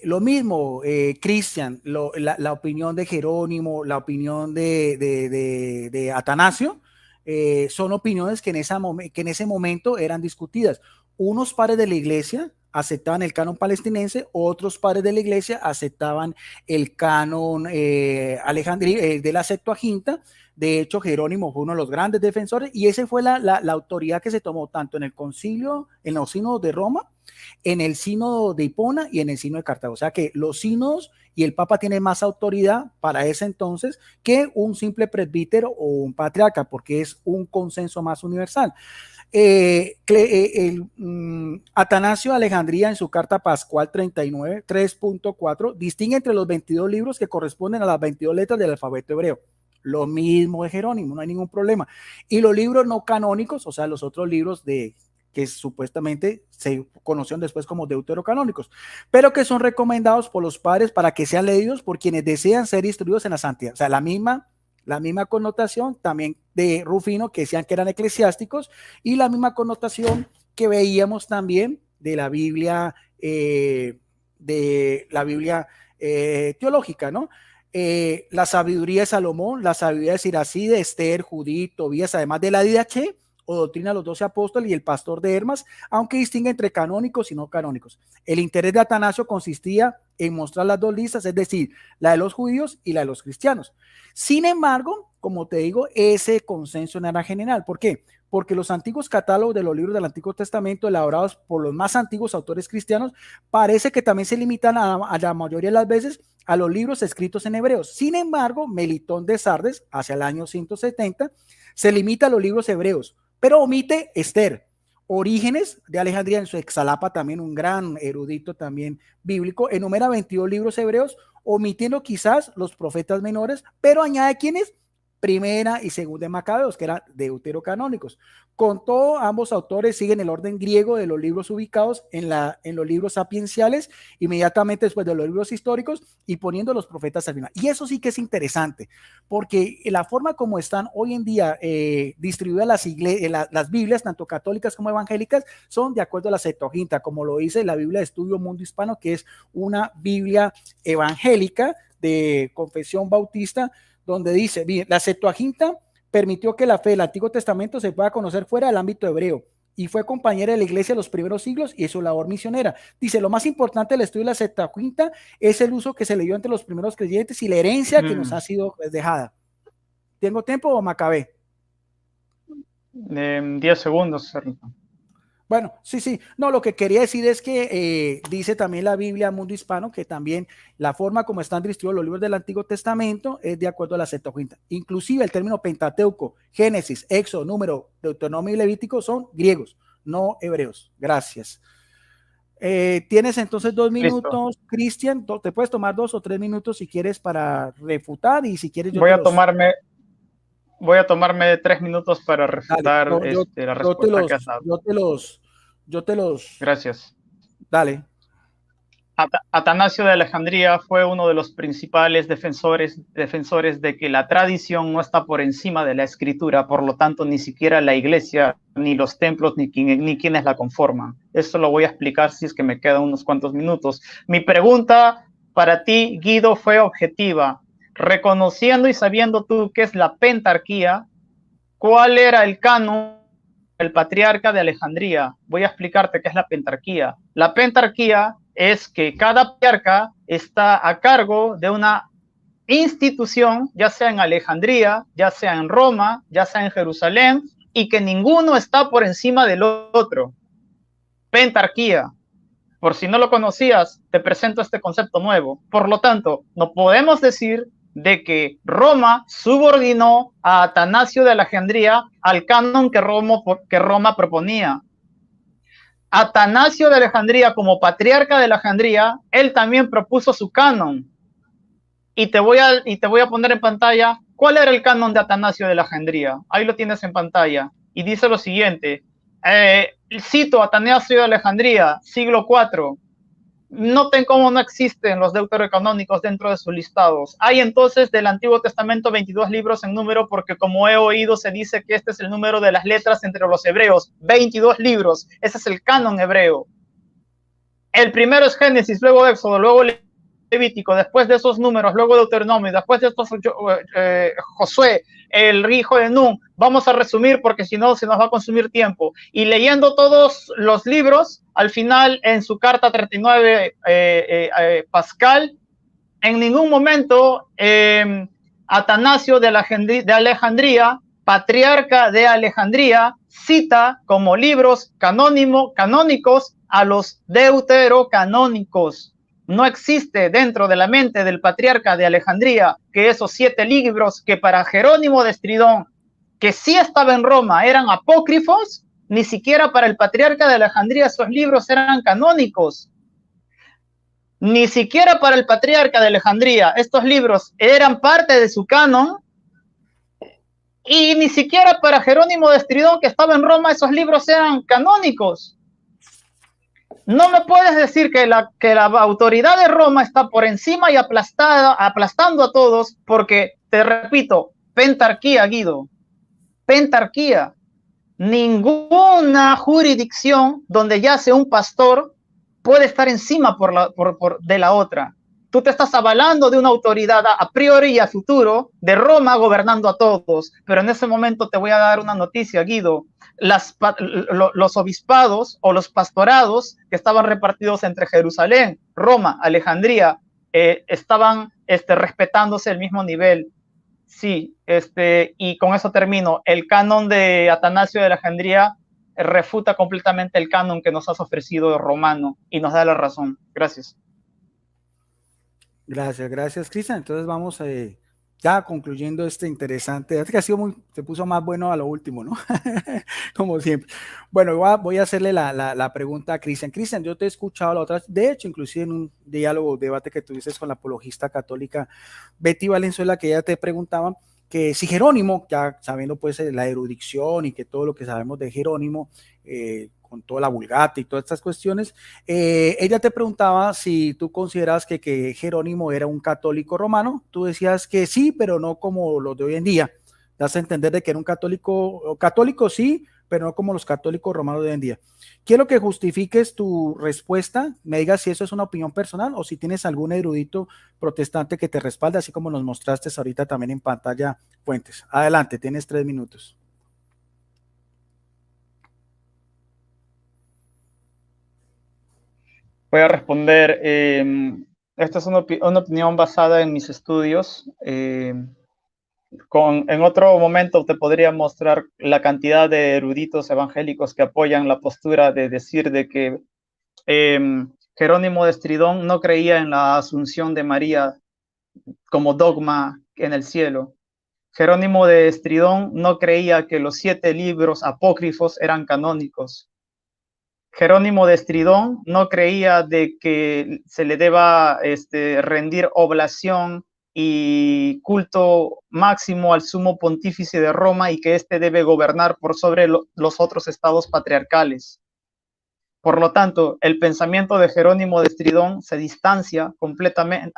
lo mismo, Cristian, la opinión de Jerónimo, la opinión de Atanasio, son opiniones que en ese momento eran discutidas. Unos padres de la iglesia aceptaban el canon palestinense, otros padres de la iglesia aceptaban el canon alejandrí de la Septuaginta. De hecho, Jerónimo fue uno de los grandes defensores y esa fue la autoridad que se tomó tanto en el concilio, en los sínodos de Roma, en el sínodo de Hipona y en el sínodo de Cartago. O sea que los sínodos y el Papa tienen más autoridad para ese entonces que un simple presbítero o un patriarca, porque es un consenso más universal. Atanasio de Alejandría en su carta pascual 39, 3.4 distingue entre los 22 libros que corresponden a las 22 letras del alfabeto hebreo. Lo mismo de Jerónimo, no hay ningún problema. Y los libros no canónicos, o sea, los otros libros que supuestamente se conocieron después como deuterocanónicos, pero que son recomendados por los padres para que sean leídos por quienes desean ser instruidos en la santidad. O sea, la misma connotación también de Rufino, que decían que eran eclesiásticos, y la misma connotación que veíamos también de la Biblia, teológica, ¿no? La sabiduría de Salomón, la sabiduría de Siracide, de Esther, Judith, Tobías, además de la Didache, o doctrina de los 12 apóstoles y el pastor de Hermas, aunque distingue entre canónicos y no canónicos. El interés de Atanasio consistía en mostrar las dos listas, es decir, la de los judíos y la de los cristianos. Sin embargo, como te digo, ese consenso no era general. ¿Por qué? Porque los antiguos catálogos de los libros del Antiguo Testamento, elaborados por los más antiguos autores cristianos, parece que también se limitan a la mayoría de las veces a los libros escritos en hebreos. Sin embargo, Melitón de Sardes, hacia el año 170, se limita a los libros hebreos, pero omite Esther. Orígenes de Alejandría, en su Exalapa, también un gran erudito también bíblico, enumera 22 libros hebreos, omitiendo quizás los profetas menores, pero añade quienes Primera y Segunda de Macabeos, que eran deuterocanónicos. Con todo, ambos autores siguen el orden griego de los libros ubicados en los libros sapienciales, inmediatamente después de los libros históricos, y poniendo los profetas al final. Y eso sí que es interesante, porque la forma como están hoy en día distribuidas las Biblias, tanto católicas como evangélicas, son de acuerdo a la Septuaginta, como lo dice la Biblia de Estudio Mundo Hispano, que es una Biblia evangélica de confesión bautista, donde dice, bien, la Septuaginta permitió que la fe del Antiguo Testamento se pueda conocer fuera del ámbito hebreo y fue compañera de la iglesia en los primeros siglos y su labor misionera. Dice, lo más importante del estudio de la Septuaginta es el uso que se le dio entre los primeros creyentes y la herencia que nos ha sido dejada. ¿Tengo tiempo o me acabé? 10 segundos. Bueno, sí. No, lo que quería decir es que dice también la Biblia Mundo Hispano que también la forma como están distribuidos los libros del Antiguo Testamento es de acuerdo a la Septuaginta. Inclusive el término Pentateuco, Génesis, Éxodo, Número, Deuteronomio y Levítico son griegos, no hebreos. Gracias. Tienes entonces 2 minutos, Cristian. Te puedes tomar 2 o 3 minutos si quieres para refutar y si quieres Voy a tomarme 3 minutos para refutar la respuesta que has dado. Yo te los... Gracias. Dale. Atanasio de Alejandría fue uno de los principales defensores de que la tradición no está por encima de la escritura, por lo tanto ni siquiera la iglesia, ni los templos, ni quienes la conforman. Esto lo voy a explicar si es que me quedan unos cuantos minutos. Mi pregunta para ti, Guido, fue objetiva. Reconociendo y sabiendo tú qué es la pentarquía, ¿cuál era el canon del patriarca de Alejandría? Voy a explicarte qué es la pentarquía. La pentarquía es que cada patriarca está a cargo de una institución, ya sea en Alejandría, ya sea en Roma, ya sea en Jerusalén, y que ninguno está por encima del otro. Pentarquía. Por si no lo conocías, te presento este concepto nuevo. Por lo tanto, no podemos decir de que Roma subordinó a Atanasio de Alejandría al canon que Roma proponía. Atanasio de Alejandría, como patriarca de Alejandría, él también propuso su canon. Y te voy a poner en pantalla ¿Cuál era el canon de Atanasio de Alejandría? Ahí lo tienes en pantalla. Y dice lo siguiente. Cito Atanasio de Alejandría, siglo IV. Noten cómo no existen los deuterocanónicos dentro de sus listados. Hay entonces del Antiguo Testamento 22 libros en número, porque como he oído se dice que este es el número de las letras entre los hebreos. 22 libros, ese es el canon hebreo. El primero es Génesis, luego Éxodo, luego Levítico, después de esos números, luego Deuteronomio, después de estos Josué, el hijo de Nun. Vamos a resumir porque si no se nos va a consumir tiempo. Y leyendo todos los libros, al final en su carta 39, Pascal, en ningún momento Atanasio de Alejandría, patriarca de Alejandría, cita como libros canónicos a los deuterocanónicos. No existe dentro de la mente del patriarca de Alejandría que esos 7 libros que para Jerónimo de Estridón, que sí estaba en Roma, eran apócrifos, ni siquiera para el patriarca de Alejandría esos libros eran canónicos. Ni siquiera para el patriarca de Alejandría estos libros eran parte de su canon, y ni siquiera para Jerónimo de Estridón, que estaba en Roma, esos libros eran canónicos. No me puedes decir que la autoridad de Roma está por encima y aplastando a todos, porque, te repito, pentarquía, Guido, pentarquía. Ninguna jurisdicción donde yace un pastor puede estar encima de la otra. Tú te estás avalando de una autoridad a priori y a futuro de Roma gobernando a todos, pero en ese momento te voy a dar una noticia, Guido. Los obispados o los pastorados que estaban repartidos entre Jerusalén, Roma, Alejandría, estaban respetándose el mismo nivel. Sí, y con eso termino. El canon de Atanasio de Alejandría refuta completamente el canon que nos has ofrecido romano y nos da la razón. Gracias. Gracias, Cristian. Entonces vamos ya concluyendo este interesante, que ha sido se puso más bueno a lo último, ¿no? Como siempre. Bueno, voy a hacerle la pregunta a Cristian. Cristian, yo te he escuchado la otra, de hecho, inclusive en un debate que tuviste con la apologista católica Betty Valenzuela, que ella te preguntaba que si Jerónimo, ya sabiendo pues la erudición y que todo lo que sabemos de Jerónimo, con toda la Vulgata y todas estas cuestiones, ella te preguntaba si tú consideras que Jerónimo era un católico romano. Tú decías que sí, pero no como los de hoy en día. Das a entender de que era un católico sí, pero no como los católicos romanos de hoy en día. Quiero que justifiques tu respuesta, me digas si eso es una opinión personal o si tienes algún erudito protestante que te respalde, así como nos mostraste ahorita también en pantalla fuentes. Adelante, tienes 3 minutos. Voy a responder. Esta es una opinión basada en mis estudios. En otro momento te podría mostrar la cantidad de eruditos evangélicos que apoyan la postura de decir de que Jerónimo de Estridón no creía en la asunción de María como dogma en el cielo. Jerónimo de Estridón no creía que los 7 libros apócrifos eran canónicos. Jerónimo de Estridón no creía de que se le deba rendir oblación y culto máximo al sumo pontífice de Roma y que éste debe gobernar por sobre los otros estados patriarcales. Por lo tanto, el pensamiento de Jerónimo de Estridón se distancia completamente.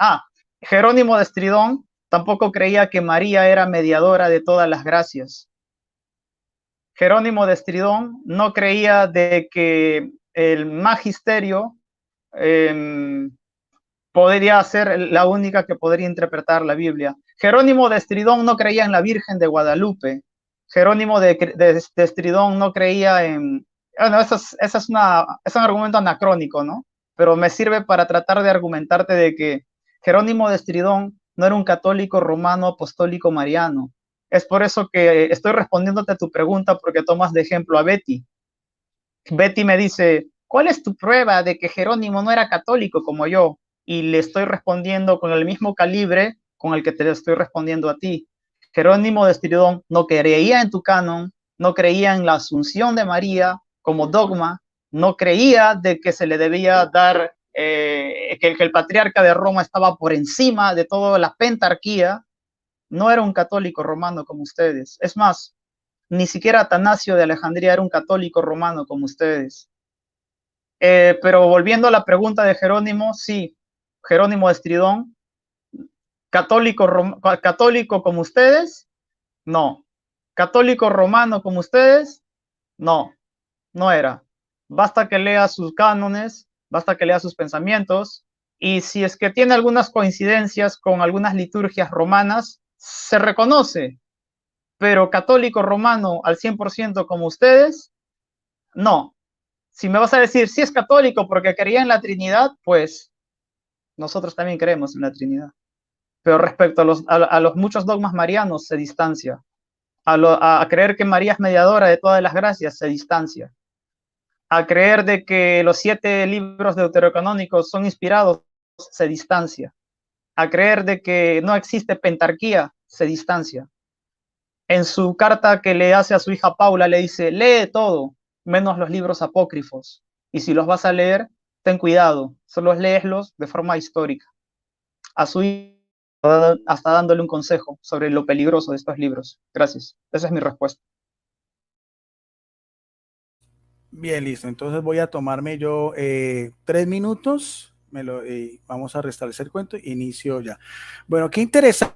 Jerónimo de Estridón tampoco creía que María era mediadora de todas las gracias. Jerónimo de Estridón no creía de que el magisterio podría ser la única que podría interpretar la Biblia. Jerónimo de Estridón no creía en la Virgen de Guadalupe. Jerónimo de Estridón no creía en... Bueno, es un argumento anacrónico, ¿no? Pero me sirve para tratar de argumentarte de que Jerónimo de Estridón no era un católico romano apostólico mariano. Es por eso que estoy respondiéndote a tu pregunta, porque tomas de ejemplo a Betty. Betty me dice, ¿cuál es tu prueba de que Jerónimo no era católico como yo? Y le estoy respondiendo con el mismo calibre con el que te estoy respondiendo a ti. Jerónimo de Estridón no creía en tu canon, no creía en la asunción de María como dogma, no creía de que se le debía dar, que el patriarca de Roma estaba por encima de toda la pentarquía. no era un católico romano como ustedes. Es más, ni siquiera Atanasio de Alejandría era un católico romano como ustedes. Pero volviendo a la pregunta de Jerónimo, sí, Jerónimo de Estridón, católico como ustedes, no. Católico romano como ustedes, no, no era. Basta que lea sus cánones, basta que lea sus pensamientos, y si es que tiene algunas coincidencias con algunas liturgias romanas, se reconoce, pero católico romano al 100% como ustedes, no. Si me vas a decir si es católico porque creía en la Trinidad, pues nosotros también creemos en la Trinidad. Pero respecto a los muchos dogmas marianos, se distancia. A creer que María es mediadora de todas las gracias, se distancia. A creer de que los 7 libros deuterocanónicos son inspirados, se distancia. A creer de que no existe pentarquía, se distancia. En su carta que le hace a su hija Paula, le dice, lee todo, menos los libros apócrifos. Y si los vas a leer, ten cuidado, solo léeslos de forma histórica. A su hija, hasta dándole un consejo sobre lo peligroso de estos libros. Gracias. Esa es mi respuesta. Bien, listo. Entonces voy a tomarme yo 3 minutos. Vamos a restablecer el cuento. Inicio ya. Bueno, qué interesante.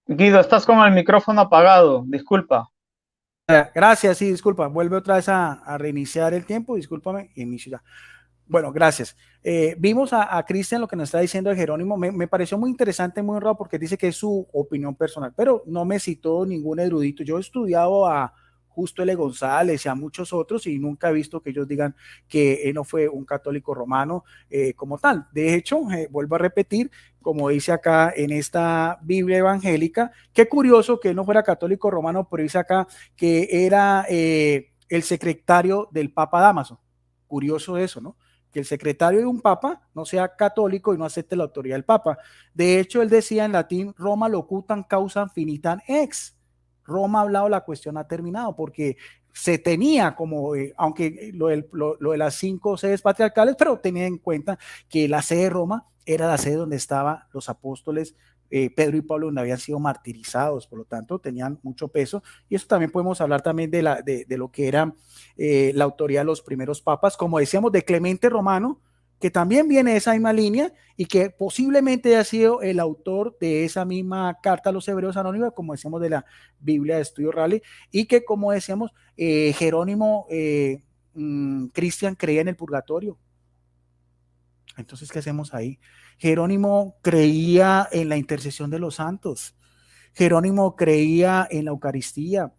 Guido, estás con el micrófono apagado. Disculpa. Gracias, sí, disculpa. Vuelve otra vez a reiniciar el tiempo. Discúlpame. Inicio ya. Bueno, gracias. Vimos a Cristian lo que nos está diciendo de Jerónimo. Me pareció muy interesante, muy honrado, porque dice que es su opinión personal, pero no me citó ningún erudito. Yo he estudiado a Justo L. González y a muchos otros y nunca he visto que ellos digan que él no fue un católico romano como tal. De hecho, vuelvo a repetir, como dice acá en esta Biblia evangélica, qué curioso que él no fuera católico romano, pero dice acá que era el secretario del Papa Dámaso. Curioso eso, ¿no? Que el secretario de un papa no sea católico y no acepte la autoridad del papa. De hecho, él decía en latín, Roma locutam causam finitam ex. Roma ha hablado, la cuestión ha terminado, porque se tenía como, aunque lo de las 5 sedes patriarcales, pero tenía en cuenta que la sede de Roma era la sede donde estaban los apóstoles Pedro y Pablo, donde habían sido martirizados, por lo tanto tenían mucho peso, y eso también podemos hablar también de lo que era la autoridad de los primeros papas, como decíamos, de Clemente Romano, que también viene de esa misma línea y que posiblemente haya sido el autor de esa misma carta a los hebreos anónima, como decíamos, de la Biblia de Estudio Raleigh, y que, como decíamos, Jerónimo Cristian creía en el purgatorio. Entonces, ¿qué hacemos ahí? Jerónimo creía en la intercesión de los santos. Jerónimo creía en la Eucaristía.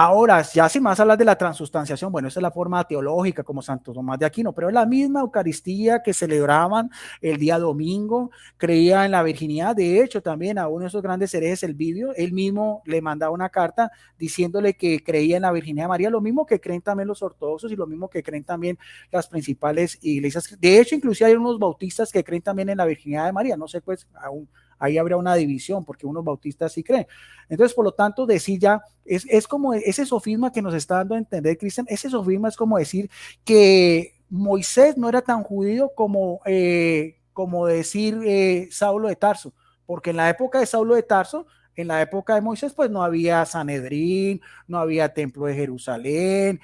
Ahora, ya si más hablas de la transustanciación, bueno, esa es la forma teológica como Santo Tomás de Aquino, pero es la misma Eucaristía que celebraban el día domingo, creía en la virginidad. De hecho, también a uno de esos grandes herejes, el Vidio, él mismo le mandaba una carta diciéndole que creía en la virginidad de María, lo mismo que creen también los ortodoxos y lo mismo que creen también las principales iglesias. De hecho, inclusive hay unos bautistas que creen también en la virginidad de María, no sé, pues aún ahí habría una división, porque unos bautistas sí creen. Entonces, por lo tanto, decir ya, es como ese sofisma que nos está dando a entender, Cristian, ese sofisma es como decir que Moisés no era tan judío como decir Saulo de Tarso, porque en la época de Saulo de Tarso, en la época de Moisés, pues no había Sanedrín, no había Templo de Jerusalén,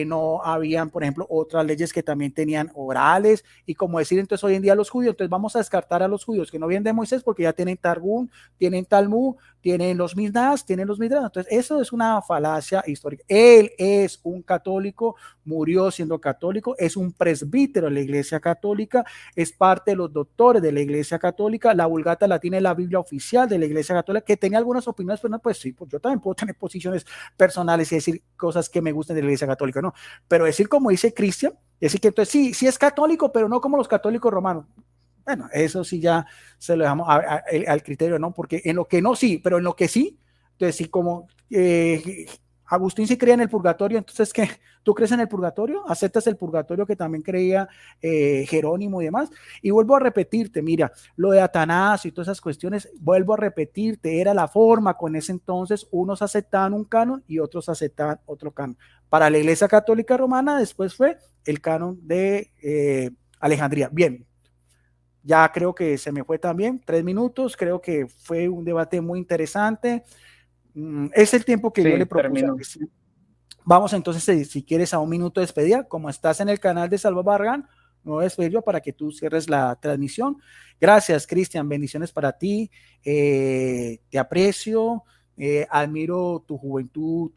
no habían, por ejemplo, otras leyes que también tenían orales, y como decir entonces hoy en día los judíos, entonces vamos a descartar a los judíos que no vienen de Moisés porque ya tienen Targum, tienen Talmud, tienen los Misnás, tienen los Midrash. Entonces eso es una falacia histórica. Él es un católico, murió siendo católico, es un presbítero de la Iglesia Católica, es parte de los doctores de la Iglesia Católica, la Vulgata Latina es la Biblia oficial de la Iglesia Católica, que tenía algunas opiniones, pero no, pues sí, pues yo también puedo tener posiciones personales y decir cosas que me gusten de la Iglesia Católica, no, pero decir como dice Cristian, decir que entonces sí es católico, pero no como los católicos romanos. Bueno, eso sí ya se lo dejamos al criterio, ¿no? Porque en lo que no sí, pero en lo que sí, entonces sí como Agustín sí creía en el purgatorio, entonces, ¿qué? ¿Tú crees en el purgatorio? ¿Aceptas el purgatorio que también creía Jerónimo y demás? Y vuelvo a repetirte, mira, lo de Atanasio y todas esas cuestiones, vuelvo a repetirte, era la forma con ese entonces, unos aceptaban un canon y otros aceptaban otro canon. Para la Iglesia Católica Romana después fue el canon de Alejandría. Bien, ya creo que se me fue también 3 minutos, creo que fue un debate muy interesante. Es el tiempo que yo le Sí, propuse a terminó. Cristian. Vamos entonces, si quieres, a un minuto de despedida. Como estás en el canal de Salva Barragán, me voy a despedir yo para que tú cierres la transmisión. Gracias, Cristian. Bendiciones para ti. Te aprecio. Admiro tu juventud,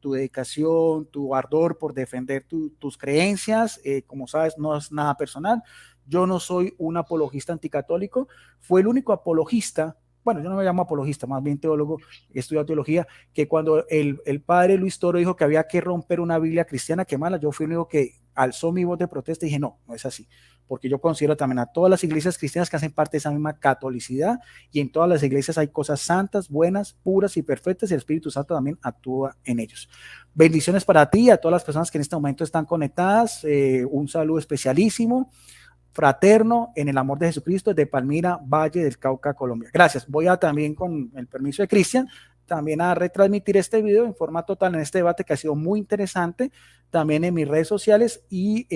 tu dedicación, tu ardor por defender tus creencias. Como sabes, no es nada personal. Yo no soy un apologista anticatólico. Fue el único apologista, bueno, yo no me llamo apologista, más bien teólogo, he estudiado teología, que cuando el padre Luis Toro dijo que había que romper una Biblia cristiana, quemarla, yo fui el único que alzó mi voz de protesta y dije, no, no es así, porque yo considero también a todas las iglesias cristianas que hacen parte de esa misma catolicidad, y en todas las iglesias hay cosas santas, buenas, puras y perfectas, y el Espíritu Santo también actúa en ellos. Bendiciones para ti y a todas las personas que en este momento están conectadas, un saludo especialísimo, fraterno, en el amor de Jesucristo, de Palmira, Valle del Cauca, Colombia. Gracias. Voy a también, con el permiso de Cristian, también a retransmitir este video en forma total en este debate que ha sido muy interesante, también en mis redes sociales y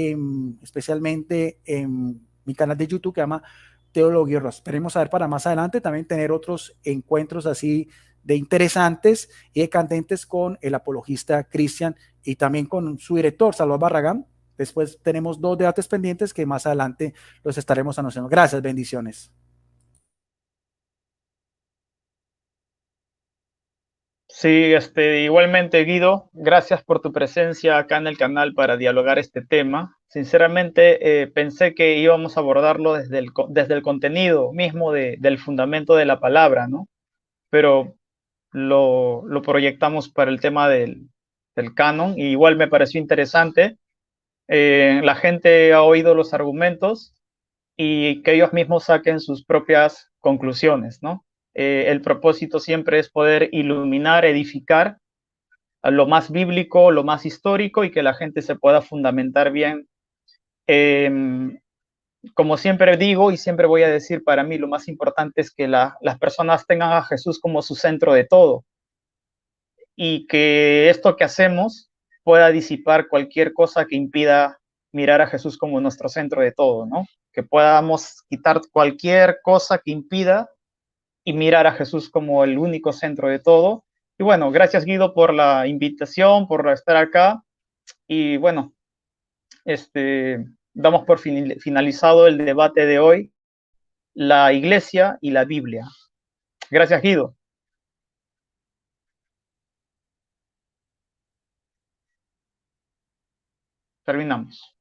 especialmente en mi canal de YouTube que se llama Teología Ross. Esperemos a ver para más adelante también tener otros encuentros así de interesantes y de candentes con el apologista Cristian y también con su director, Salvador Barragán. Después tenemos 2 debates pendientes que más adelante los estaremos anunciando. Gracias, bendiciones. Sí, igualmente, Guido, gracias por tu presencia acá en el canal para dialogar este tema. Sinceramente, pensé que íbamos a abordarlo desde el contenido mismo del fundamento de la palabra, ¿no? Pero lo proyectamos para el tema del canon y igual me pareció interesante. La gente ha oído los argumentos y que ellos mismos saquen sus propias conclusiones, ¿no? El propósito siempre es poder iluminar, edificar a lo más bíblico, lo más histórico y que la gente se pueda fundamentar bien. Eh, Como siempre digo y siempre voy a decir, para mí lo más importante es que las personas tengan a Jesús como su centro de todo y que esto que hacemos pueda disipar cualquier cosa que impida mirar a Jesús como nuestro centro de todo, ¿no? Que podamos quitar cualquier cosa que impida y mirar a Jesús como el único centro de todo. Y bueno, gracias Guido por la invitación, por estar acá. Y bueno, damos por finalizado el debate de hoy, la Iglesia y la Biblia. Gracias Guido. Terminamos.